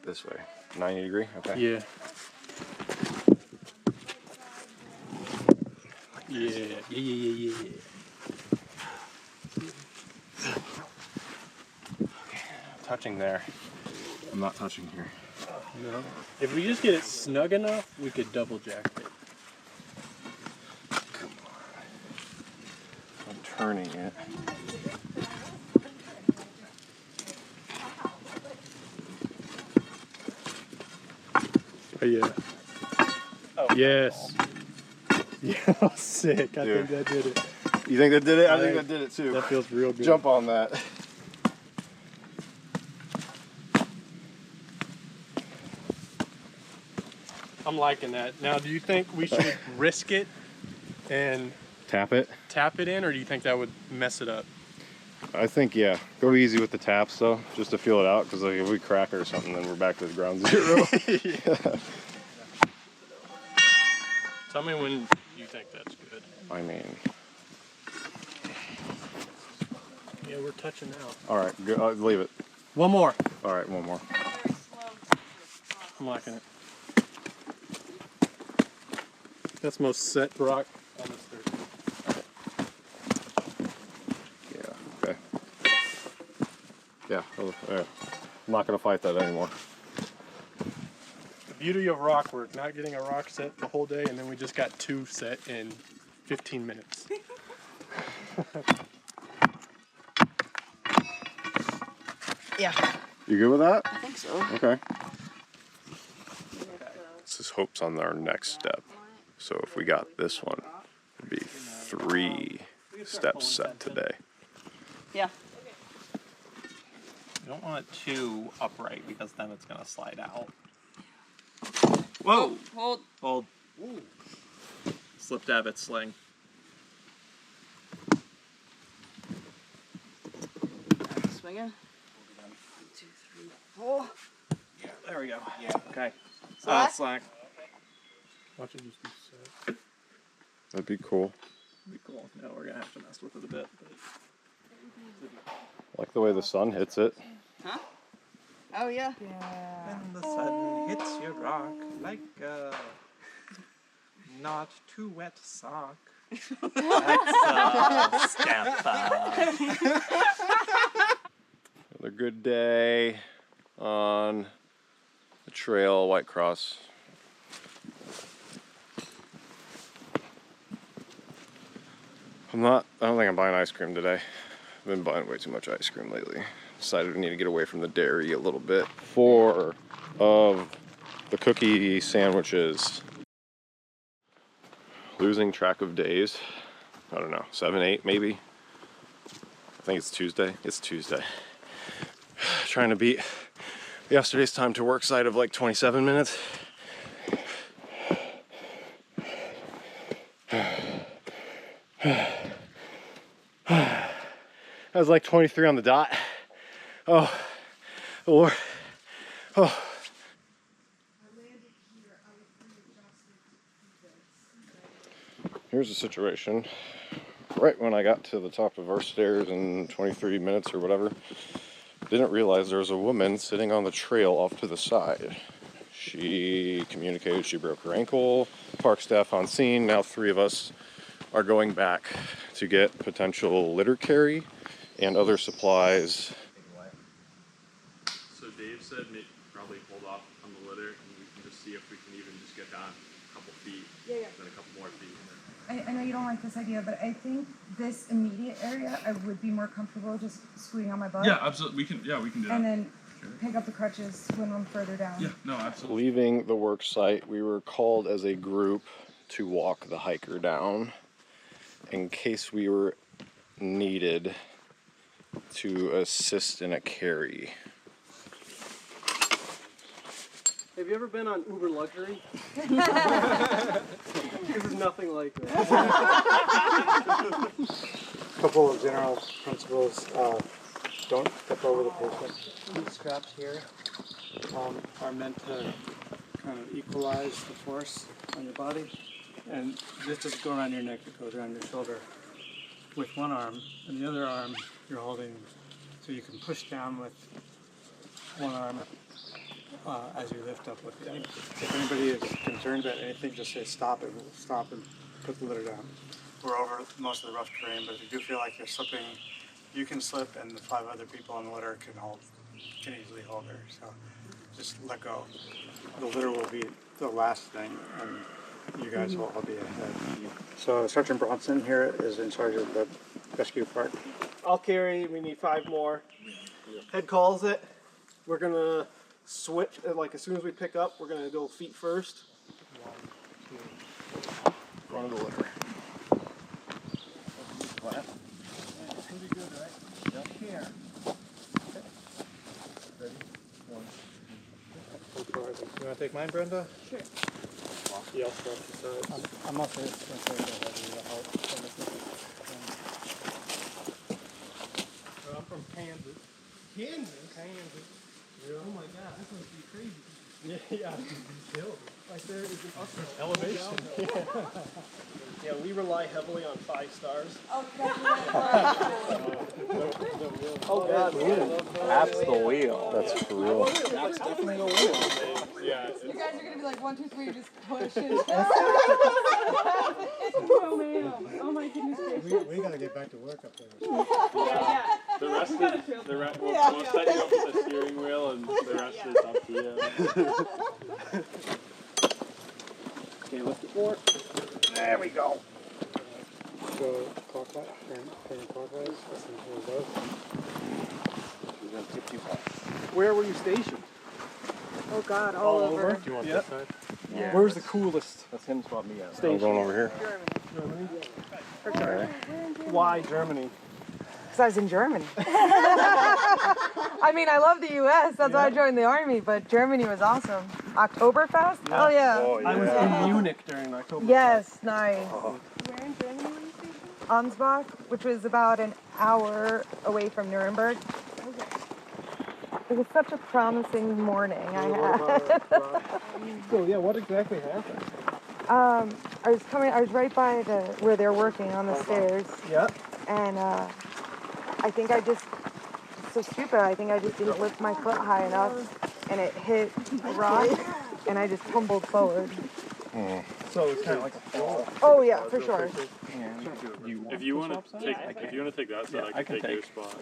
Speaker 3: this way. 90 degree. Okay.
Speaker 9: Yeah. Yeah.
Speaker 3: Touching there. I'm not touching here.
Speaker 9: No. If we just get it snug enough, we could double jack it.
Speaker 3: Come on. I'm turning it.
Speaker 9: Oh, yeah.
Speaker 1: Oh.
Speaker 9: Yes. Yeah, sick. I think that did it.
Speaker 3: You think that did it? I think that did it too.
Speaker 9: That feels real good.
Speaker 3: Jump on that.
Speaker 9: I'm liking that. Now, do you think we should risk it and
Speaker 3: Tap it.
Speaker 9: tap it in, or do you think that would mess it up?
Speaker 3: I think, yeah. Go easy with the taps though, just to feel it out, because like if we crack it or something, then we're back to the ground zero.
Speaker 9: Yeah. Tell me when you think that's good.
Speaker 3: I mean,
Speaker 9: Yeah, we're touching out.
Speaker 3: all right, go, leave it.
Speaker 9: One more.
Speaker 3: All right, one more.
Speaker 9: I'm liking it. That's the most set rock on this third.
Speaker 3: Yeah. Okay. Yeah. I'm not gonna fight that anymore.
Speaker 9: The beauty of rock work, not getting a rock set the whole day, and then we just got 2 set in 15 minutes.
Speaker 2: Yeah.
Speaker 3: You good with that?
Speaker 2: I think so.
Speaker 3: Okay. This is hopes on our next step. So if we got this one, it'd be 3 steps set today.
Speaker 2: Yeah.
Speaker 1: You don't want it too upright because then it's going to slide out. Whoa!
Speaker 2: Hold.
Speaker 1: Hold. Slipped out of its sling.
Speaker 2: Swing it. 1, 2, 3, 4.
Speaker 1: There we go.
Speaker 5: Yeah.
Speaker 1: Okay.
Speaker 2: Slack?
Speaker 1: Slack.
Speaker 9: Watch it just be set.
Speaker 3: That'd be cool.
Speaker 1: Be cool. No, we're going to have to mess with it a bit.
Speaker 3: I like the way the sun hits it.
Speaker 2: Huh? Oh, yeah.
Speaker 1: When the sun hits your rock like a not too wet sock. That's Scampa.
Speaker 3: Another good day on the trail, White Cross. I don't think I'm buying ice cream today. I've been buying way too much ice cream lately. Decided we need to get away from the dairy a little bit. 4 of the cookie sandwiches. Losing track of days. I don't know, 7, 8 maybe. I think it's Tuesday. It's Tuesday. Trying to beat yesterday's time to work side of like 27 minutes. That was like 23 on the dot. Oh, Lord. Oh. Here's the situation. Right when I got to the top of our stairs in 23 minutes or whatever, didn't realize there was a woman sitting on the trail off to the side. She communicated she broke her ankle. Park staff on scene. Now 3 of us are going back to get potential litter carry and other supplies.
Speaker 4: So Dave said maybe probably hold off on the litter and we can just see if we can even just get down a couple feet, then a couple more feet.
Speaker 13: I know you don't like this idea, but I think this immediate area, I would be more comfortable just scooting on my butt.
Speaker 4: Yeah, absolutely. We can do that.
Speaker 13: And then pick up the crutches when I'm further down.
Speaker 8: Yeah, no, absolutely.
Speaker 3: Leaving the work site, we were called as a group to walk the hiker down in case we were needed to assist in a carry.
Speaker 9: Have you ever been on Uber Luxury? This is nothing like that.
Speaker 8: Couple of general principles. Don't step over the patient.
Speaker 14: These straps here are meant to kind of equalize the force on your body. And this doesn't go around your neck, it goes around your shoulder with one arm. And the other arm you're holding so you can push down with one arm as you lift up with the other. If anybody is concerned about anything, just say stop it. We'll stop and put the litter down. We're over most of the rough terrain, but if you do feel like you're slipping, you can slip, and the 5 other people on the litter can easily hold her. So just let go. The litter will be the last thing, and you guys will all be ahead. So Sergeant Bronson here is in charge of the rescue part.
Speaker 9: I'll carry. We need 5 more. Head calls it. We're gonna switch. Like as soon as we pick up, we're gonna go feet first.
Speaker 3: 1, 2. Front of the litter.
Speaker 5: Pretty good, right? Yep. Here. Ready? 1, 2.
Speaker 14: You want to take mine, Brenda?
Speaker 7: Sure.
Speaker 9: Yeah, I'll stretch the sides.
Speaker 14: I'm also going to take
Speaker 5: I'm from Kansas. Kansas? Kansas. Oh my God, this must be crazy.
Speaker 9: Yeah.
Speaker 5: Killed.
Speaker 9: Like there is an uphill.
Speaker 5: Elevation.
Speaker 9: Yeah, we rely heavily on 5 stars.
Speaker 13: Oh,
Speaker 9: Oh God,
Speaker 3: That's the wheel. That's for real.
Speaker 9: That's definitely the wheel.
Speaker 5: Yeah.
Speaker 13: You guys are gonna be like 1, 2, 3, just push it.
Speaker 11: Oh man. Oh my goodness gracious.
Speaker 8: We gotta get back to work up there.
Speaker 11: Yeah.
Speaker 4: The rest is we'll set you up with the steering wheel, and the rest is up to you.
Speaker 9: Okay, lift it forward.
Speaker 5: There we go.
Speaker 14: Go clockwise, turn clockwise, listen to both.
Speaker 9: Where were you stationed?
Speaker 7: Oh God, all over.
Speaker 9: Do you want
Speaker 14: this
Speaker 9: side?
Speaker 7: Yeah.
Speaker 9: Where's the coolest?
Speaker 3: That's him spot me out.
Speaker 9: Station.
Speaker 3: I'm going over here.
Speaker 9: Germany.
Speaker 7: For sure.
Speaker 9: Why Germany?
Speaker 13: Because I was in Germany. I mean, I love the U.S. That's why I joined the army. But Germany was awesome. Oktoberfest? Oh yeah.
Speaker 9: I was in Munich during Oktoberfest.
Speaker 13: Yes, nice.
Speaker 7: Where in Germany were you stationed?
Speaker 13: Ansbach, which was about an hour away from Nuremberg.
Speaker 7: Okay.
Speaker 13: It was such a promising morning I had.
Speaker 9: So yeah, what exactly happened?
Speaker 13: I was right by where they're working on the stairs.
Speaker 9: Yep.
Speaker 13: And I think I just, so stupid, I think I just didn't lift my foot high enough and it hit a rock and I just tumbled forward.
Speaker 9: So it's kind of like a fall.
Speaker 13: Oh yeah, for sure.
Speaker 4: If you want to take that side, I can take your spot.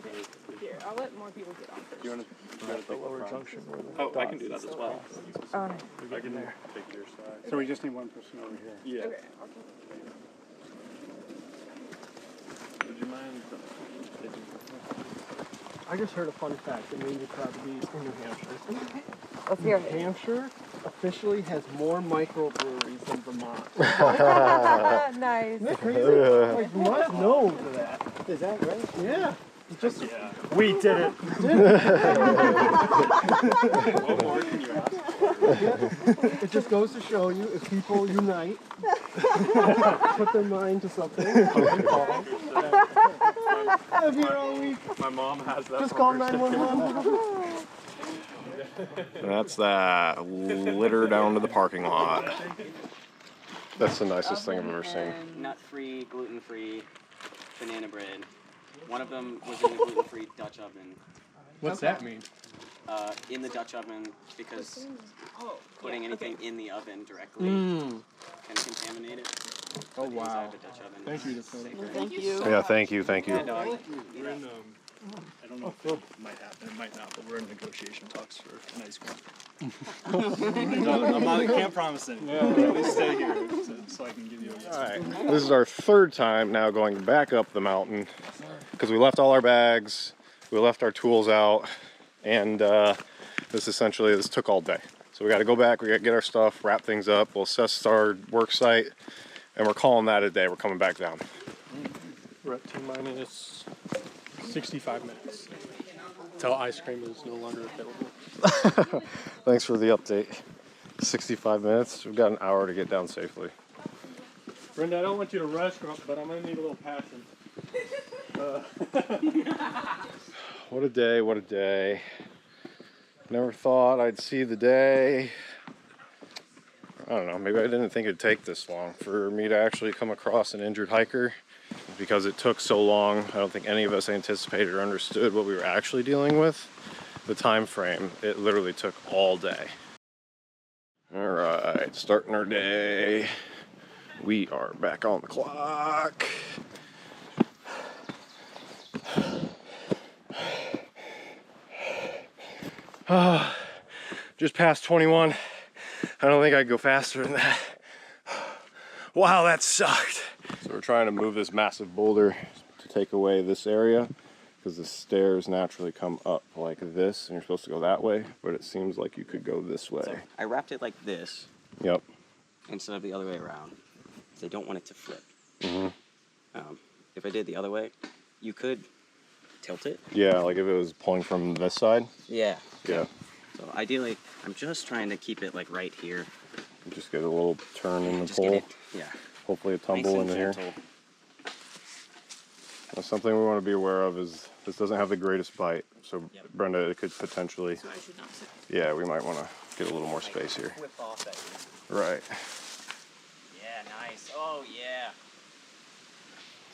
Speaker 7: Here, I'll let more people get on first.
Speaker 4: You want to take the lower junction? Oh, I can do that as well.
Speaker 13: Oh, nice.
Speaker 4: I can take your side.
Speaker 14: So we just need one person over here.
Speaker 4: Yeah.
Speaker 7: Okay, I'll keep
Speaker 4: Would you mind?
Speaker 9: I just heard a fun fact that made me proud to be in New Hampshire.
Speaker 13: Let's hear
Speaker 9: New
Speaker 13: it.
Speaker 9: Hampshire officially has more microbreweries than Vermont.
Speaker 13: Nice.
Speaker 9: Isn't that crazy? Like Vermont's known for that.
Speaker 14: Is that right?
Speaker 9: Yeah. It's just
Speaker 14: We did it.
Speaker 4: What more can you ask?
Speaker 9: it just goes to show you if people unite, put their mind to something. I've here all week.
Speaker 4: My mom has that.
Speaker 9: Just call 911.
Speaker 3: That's that litter down to the parking lot. That's the nicest thing I've ever seen.
Speaker 12: Nut-free, gluten-free, banana bread. One of them was in the gluten-free Dutch oven.
Speaker 9: What's that mean?
Speaker 12: In the Dutch oven, because putting anything in the oven directly can contaminate it.
Speaker 9: Oh wow.
Speaker 12: Inside the Dutch oven.
Speaker 9: Thank you.
Speaker 7: Thank you.
Speaker 3: Yeah, thank you.
Speaker 14: We're in, I don't know if it might happen, it might not, but we're in negotiation talks for an ice cream. I can't promise anything. At least stay here so I can give you a yes.
Speaker 3: All right. This is our 3rd time now going back up the mountain because we left all our bags, we left our tools out, and this took all day. So we got to go back, we got to get our stuff, wrap things up, we'll assess our work site, and we're calling that a day. We're coming back down.
Speaker 9: We're at T-minus 65 minutes. Until ice cream is no longer available.
Speaker 3: Thanks for the update. 65 minutes. We've got an hour to get down safely.
Speaker 9: Brenda, I don't want you to rush, but I'm going to need a little passion.
Speaker 3: What a day, what a day. Never thought I'd see the day. I don't know, maybe I didn't think it'd take this long for me to actually come across an injured hiker. Because it took so long, I don't think any of us anticipated or understood what we were actually dealing with. The time frame, it literally took all day. All right, starting our day. We are back on the clock. Just past 21. I don't think I could go faster than that. Wow, that sucked. So we're trying to move this massive boulder to take away this area because the stairs naturally come up like this and you're supposed to go that way, but it seems like you could go this way.
Speaker 12: So I wrapped it like this.
Speaker 3: Yep.
Speaker 12: Instead of the other way around. They don't want it to flip.
Speaker 3: Mm-hmm.
Speaker 12: If I did the other way, you could tilt it.
Speaker 3: Yeah, like if it was pulling from this side?
Speaker 12: Yeah.
Speaker 3: Yeah.
Speaker 12: So ideally, I'm just trying to keep it like right here.
Speaker 3: You just get a little turn in the
Speaker 12: Just
Speaker 3: pole.
Speaker 12: get it, yeah.
Speaker 3: Hopefully a tumble
Speaker 12: Nice and
Speaker 3: into here.
Speaker 12: gentle.
Speaker 3: Now, something we want to be aware of is this doesn't have the greatest bite. So Brenda, it could potentially,
Speaker 7: So I should not sit.
Speaker 3: yeah, we might want to get a little more space here.
Speaker 12: Whip off that.
Speaker 3: Right.
Speaker 12: Yeah, nice. Oh, yeah.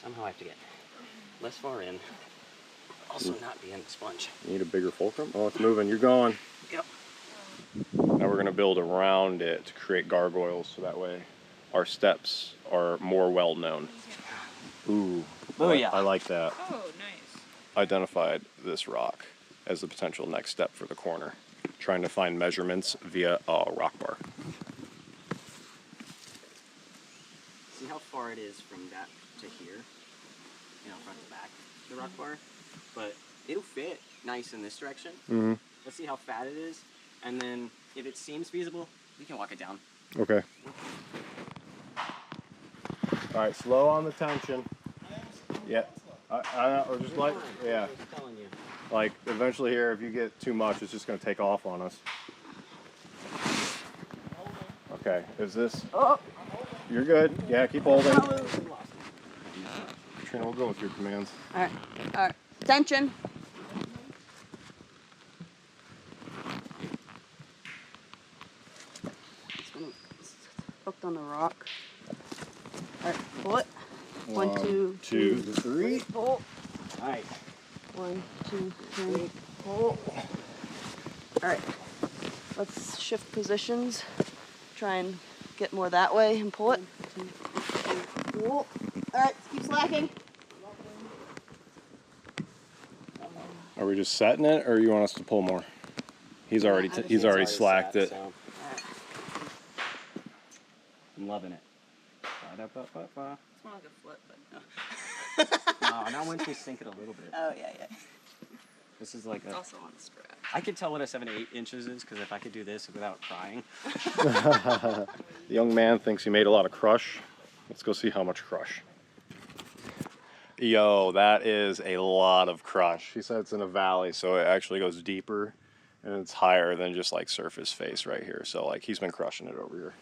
Speaker 12: Somehow I have to get less far in. Also not be in the sponge.
Speaker 3: You need a bigger fulcrum? Oh, it's moving. You're going.
Speaker 12: Yep.
Speaker 3: Now we're going to build around it to create gargoyles so that way our steps are more well known. Ooh.
Speaker 12: Oh, yeah.
Speaker 3: I like that.
Speaker 7: Oh, nice.
Speaker 3: Identified this rock as the potential next step for the corner. Trying to find measurements via a rock bar.
Speaker 12: See how far it is from that to here? You know, front to back, the rock bar? But it'll fit nice in this direction.
Speaker 3: Mm-hmm.
Speaker 12: Let's see how fat it is. And then if it seems feasible, we can walk it down.
Speaker 3: Okay. All right, slow on the tension. Yeah, or just like, yeah.
Speaker 12: I'm just telling you.
Speaker 3: Like eventually here, if you get too much, it's just gonna take off on us. Okay, is this?
Speaker 2: Oh.
Speaker 3: You're good. Yeah, keep holding. Trina, we'll go with your commands.
Speaker 2: All right. All right. Attention. It's hooked on the rock. All right. Pull it. One, two,
Speaker 3: three.
Speaker 2: Pull.
Speaker 12: All right.
Speaker 2: 1, 2, 3. Pull. All right. Let's shift positions. Try and get more that way and pull it. 1, 2, 3, pull. All right. Keep slacking.
Speaker 3: Are we just setting it, or you want us to pull more? He's already slacked it.
Speaker 12: So. I'm loving it.
Speaker 2: It's more like a flip, but
Speaker 12: No, not once we sink it a little bit.
Speaker 2: Oh, yeah, yeah.
Speaker 12: This is like
Speaker 2: It's
Speaker 12: a...
Speaker 2: also on the strap.
Speaker 12: I could tell what a 7 to 8 inches is, because if I could do this without crying.
Speaker 3: The young man thinks he made a lot of crush. Let's go see how much crush. Yo, that is a lot of crush. He said it's in a valley, so it actually goes deeper and it's higher than just like surface face right here. So like he's been crushing it over here.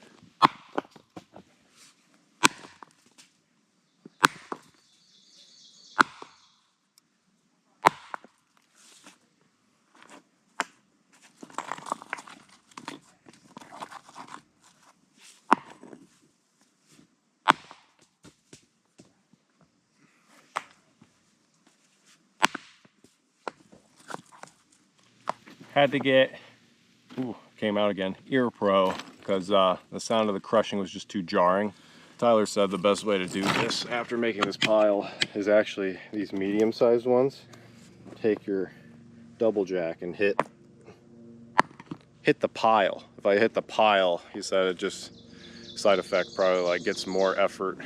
Speaker 3: Had to get, came out again, ear pro, because the sound of the crushing was just too jarring. Tyler said the best way to do this after making this pile is actually these medium-sized ones. Take your double jack and hit the pile. If I hit the pile, he said it just, side effect, probably like gets more effort.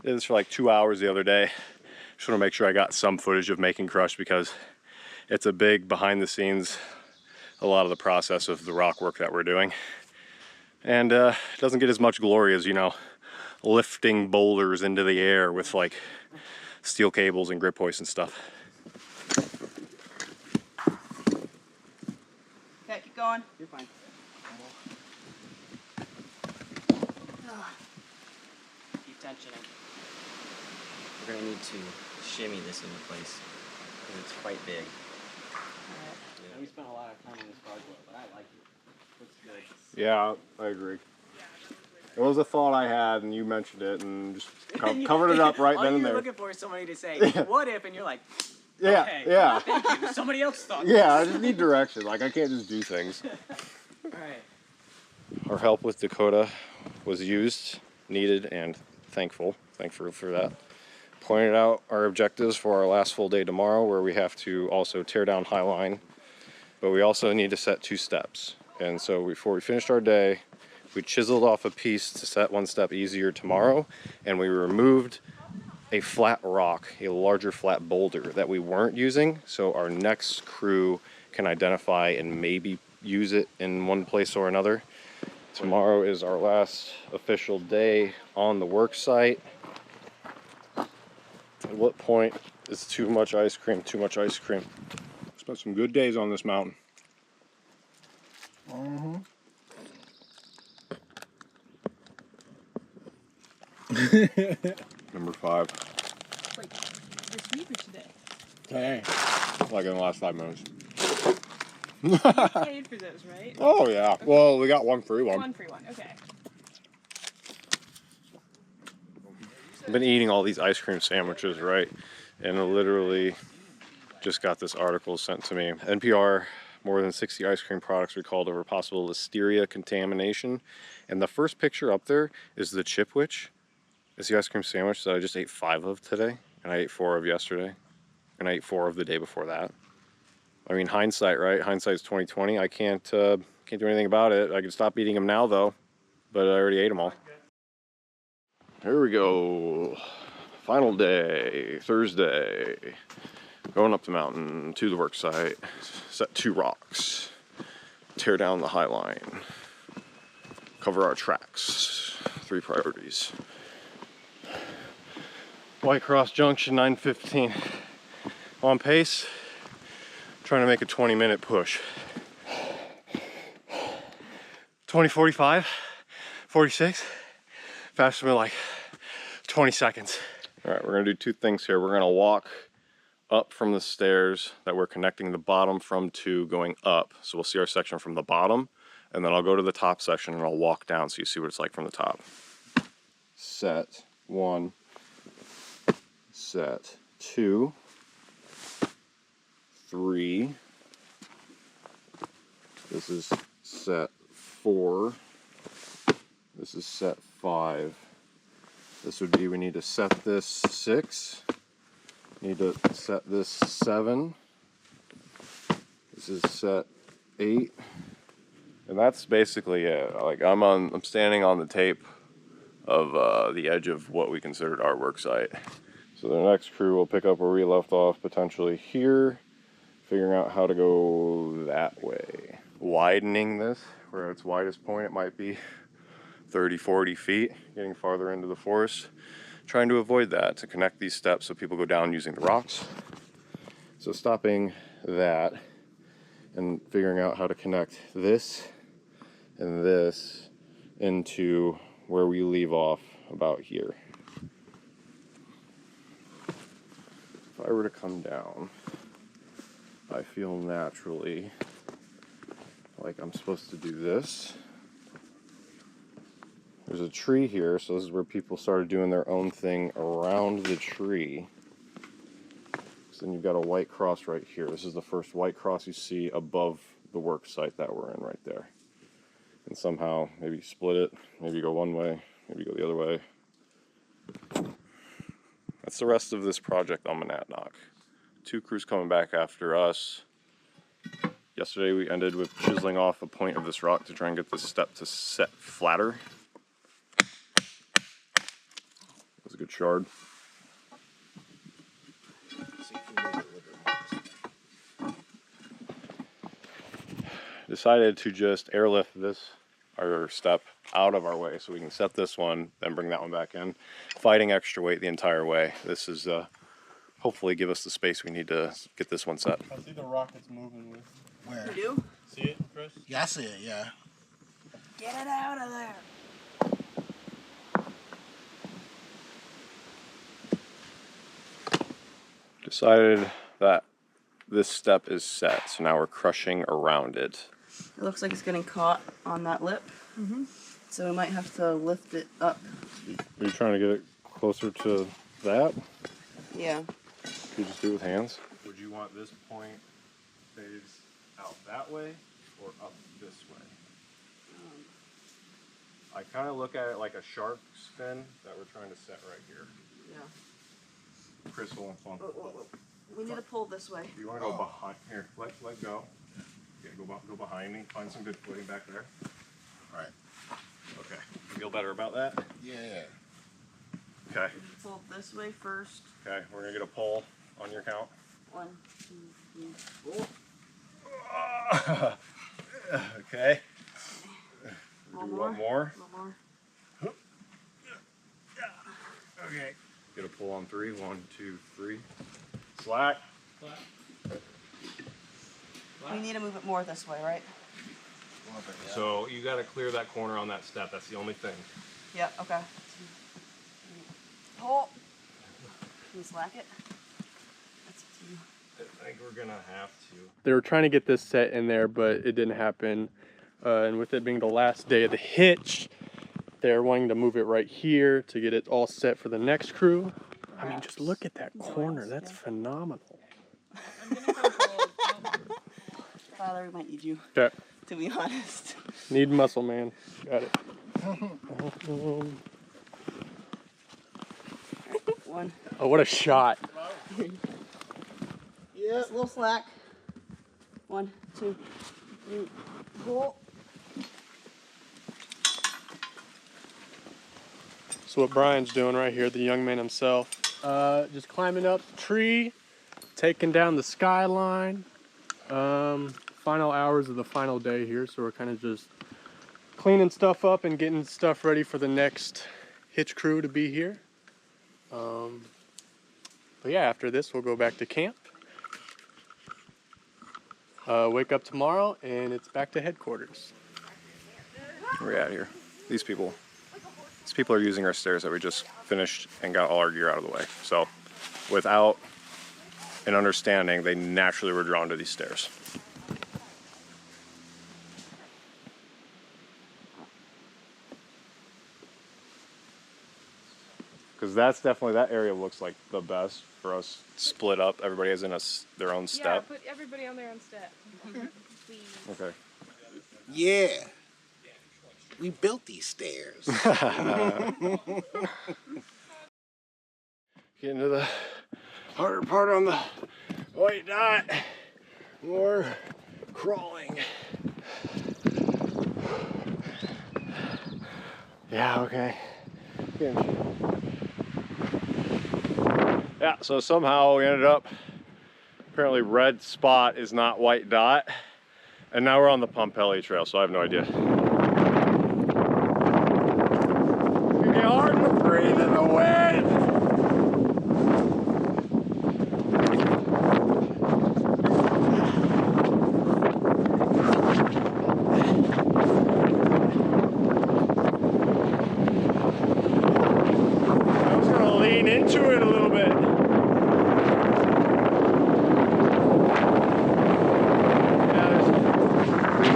Speaker 3: Did this for like 2 hours the other day. Just want to make sure I got some footage of making crush because it's a big behind the scenes, a lot of the process of the rock work that we're doing. And it doesn't get as much glory as, you know, lifting boulders into the air with like steel cables and grip hoists and stuff.
Speaker 2: Okay, keep going.
Speaker 12: You're fine. Keep tensioning. We're gonna need to shimmy this into place because it's quite big. Yeah. We spent a lot of time on this project, but I like it. Looks good.
Speaker 3: Yeah, I agree. It was a thought I had, and you mentioned it, and just covered it up right then and
Speaker 12: All
Speaker 3: there.
Speaker 12: you're looking for is somebody to say, what if, and you're like,
Speaker 3: Yeah,
Speaker 12: okay,
Speaker 3: yeah.
Speaker 12: thank you, somebody else thought
Speaker 3: Yeah, I
Speaker 12: this.
Speaker 3: just need direction. Like, I can't just do things.
Speaker 12: Alright.
Speaker 3: Our help with Dakota was used, needed, and thankful for that. Pointed out our objectives for our last full day tomorrow, where we have to also tear down High Line, but we also need to set 2 steps. And so before we finished our day, we chiseled off a piece to set 1 step easier tomorrow, and we removed a flat rock, a larger flat boulder that we weren't using, so our next crew can identify and maybe use it in one place or another. Tomorrow is our last official day on the work site. At what point is too much ice cream? Too much ice cream. Spent some good days on this mountain. Number 5.
Speaker 7: Like this week or today?
Speaker 3: Today. Like in the last 5 minutes.
Speaker 7: You paid for those, right?
Speaker 3: Oh yeah.
Speaker 7: Okay.
Speaker 3: Well, we got 1 free one.
Speaker 7: 1 free one. Okay.
Speaker 3: I've been eating all these ice cream sandwiches, right? And I literally just got this article sent to me. NPR, more than 60 ice cream products recalled over possible listeria contamination. And the first picture up there is the Chipwich. It's the ice cream sandwich that I just ate 5 of today. And I ate 4 of yesterday. And I ate 4 of the day before that. I mean, hindsight, right? Hindsight's 20/20. I can't do anything about it. I can stop eating them now, though. But I already ate them all. Here we go. Final day, Thursday. Going up the mountain to the work site. Set 2 rocks. Tear down the High Line. Cover our tracks. 3 priorities. White Cross Junction, 9:15. On pace. Trying to make a 20-minute push. 20:45, 46. Faster than like 20 seconds. All right, we're gonna do 2 things here. We're gonna walk up from the stairs that we're connecting the bottom from to going up. So we'll see our section from the bottom, and then I'll go to the top section and I'll walk down so you see what it's like from the top. Set 1, set 2, 3. This is set 4. This is set 5. This would be, we need to set this 6. Need to set this 7. This is set 8. And that's basically it. Like I'm standing on the tape of the edge of what we considered our work site. So the next crew will pick up where we left off, potentially here, figuring out how to go that way. Widening this, where its widest point, it might be 30, 40 feet, getting farther into the forest. Trying to avoid that, to connect these steps so people go down using the rocks. So stopping that and figuring out how to connect this and this into where we leave off about here. If I were to come down, I feel naturally like I'm supposed to do this. There's a tree here, so this is where people started doing their own thing around the tree. So then you've got a white cross right here. This is the first white cross you see above the work site that we're in right there. And somehow, maybe split it, maybe go one way, maybe go the other way. That's the rest of this project on Monadnock. 2 crews coming back after us. Yesterday we ended with chiseling off a point of this rock to try and get this step to set flatter. It was a good shard. Decided to just airlift this, our step, out of our way so we can set this one, then bring that one back in. Fighting extra weight the entire way. This is hopefully give us the space we need to get this one set.
Speaker 9: I see the rockets moving with.
Speaker 5: Where?
Speaker 2: You do?
Speaker 9: See it, Chris?
Speaker 5: Yeah, I see it, yeah.
Speaker 2: Get it out of there.
Speaker 3: Decided that this step is set, so now we're crushing around it.
Speaker 2: It looks like it's getting caught on that lip. So we might have to lift it up.
Speaker 3: Are you trying to get it closer to that?
Speaker 2: Yeah.
Speaker 3: Could you just do it with hands? Would you want this point phase out that way or up this way? I kind of look at it like a shark fin that we're trying to set right here.
Speaker 2: Yeah.
Speaker 3: Chris will phone.
Speaker 2: We need to pull this way.
Speaker 3: You want to go behind here? Let go. Okay, go behind me. Find some good footing back there.
Speaker 5: All right.
Speaker 3: Okay. You feel better about that?
Speaker 5: Yeah.
Speaker 3: Okay.
Speaker 2: Pull this way first.
Speaker 3: Okay. We're gonna get a pull on your count.
Speaker 2: 1, 2, 3, 4.
Speaker 3: Okay.
Speaker 2: One
Speaker 3: Do
Speaker 2: more.
Speaker 3: one more.
Speaker 2: One more.
Speaker 3: Okay. Get a pull on 3. 1, 2, 3. Slack.
Speaker 2: We need to move it more this way, right?
Speaker 3: So you got to clear that corner on that step. That's the only thing.
Speaker 2: Yep, okay. Pull. Can you slack it? That's up to you.
Speaker 3: I think we're gonna have to.
Speaker 9: They were trying to get this set in there, but it didn't happen. And with it being the last day of the hitch, they're wanting to move it right here to get it all set for the next crew. I mean, just look at that corner. That's phenomenal.
Speaker 2: Father, we might need you.
Speaker 9: Okay.
Speaker 2: To be honest.
Speaker 9: Need muscle, man. Got it.
Speaker 2: 1.
Speaker 9: Oh, what a shot.
Speaker 2: Yeah. Just a little slack. 1, 2, 3. Pull.
Speaker 9: So what Brian's doing right here, the young man himself, just climbing up the tree, taking down the skyline. Final hours of the final day here, so we're kind of just cleaning stuff up and getting stuff ready for the next hitch crew to be here. But yeah, after this we'll go back to camp. Wake up tomorrow and it's back to headquarters.
Speaker 3: Where are we at here? These people are using our stairs that we just finished and got all our gear out of the way. So without an understanding, they naturally were drawn to these stairs. Because that's definitely, that area looks like the best for us split up. Everybody has in their own step.
Speaker 7: Yeah, put everybody on their own step. Please.
Speaker 3: Okay.
Speaker 5: Yeah. We built these stairs.
Speaker 3: Get into the harder part on the white dot. More crawling. Yeah, okay. Yeah, so somehow we ended up, apparently red spot is not white dot. And now we're on the Pompelli Trail, so I have no idea. It's gonna get hard to breathe in the wind. I was gonna lean into it a little bit.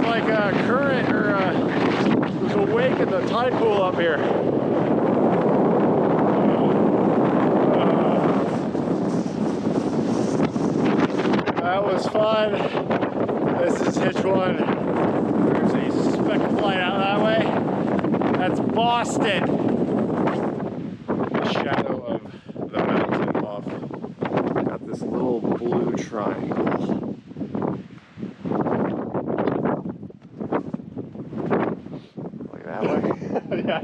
Speaker 3: Like a current or there's a wake in the tide pool up here. That was fun. This is hitch 1. There's a speck flight out that way. That's Boston. The shadow of the mountain off. Got this little blue triangle. That way? Yeah.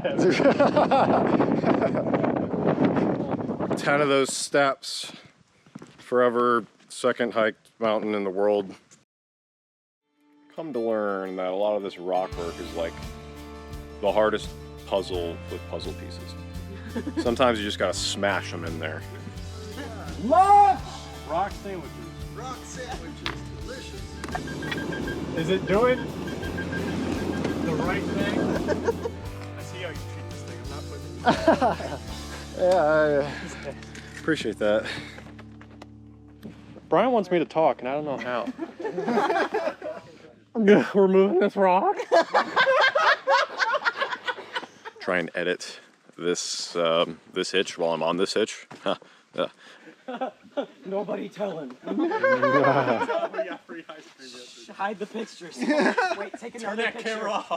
Speaker 3: 10 of those steps. Forever second hiked mountain in the world. Come to learn that a lot of this rock work is like the hardest puzzle with puzzle pieces. Sometimes you just gotta smash them in there.
Speaker 14: Lunch! Rock sandwiches.
Speaker 8: Rock sandwiches, delicious.
Speaker 14: Is it doing the right thing? I see how you treat this thing. I'm not putting it
Speaker 3: Yeah, I appreciate that.
Speaker 9: Brian wants me to talk, and I don't know how. We're moving this rock.
Speaker 3: Try and edit this this hitch while I'm on this hitch.
Speaker 12: Nobody tell him. Hide the pictures. Wait, take another picture.
Speaker 14: camera off.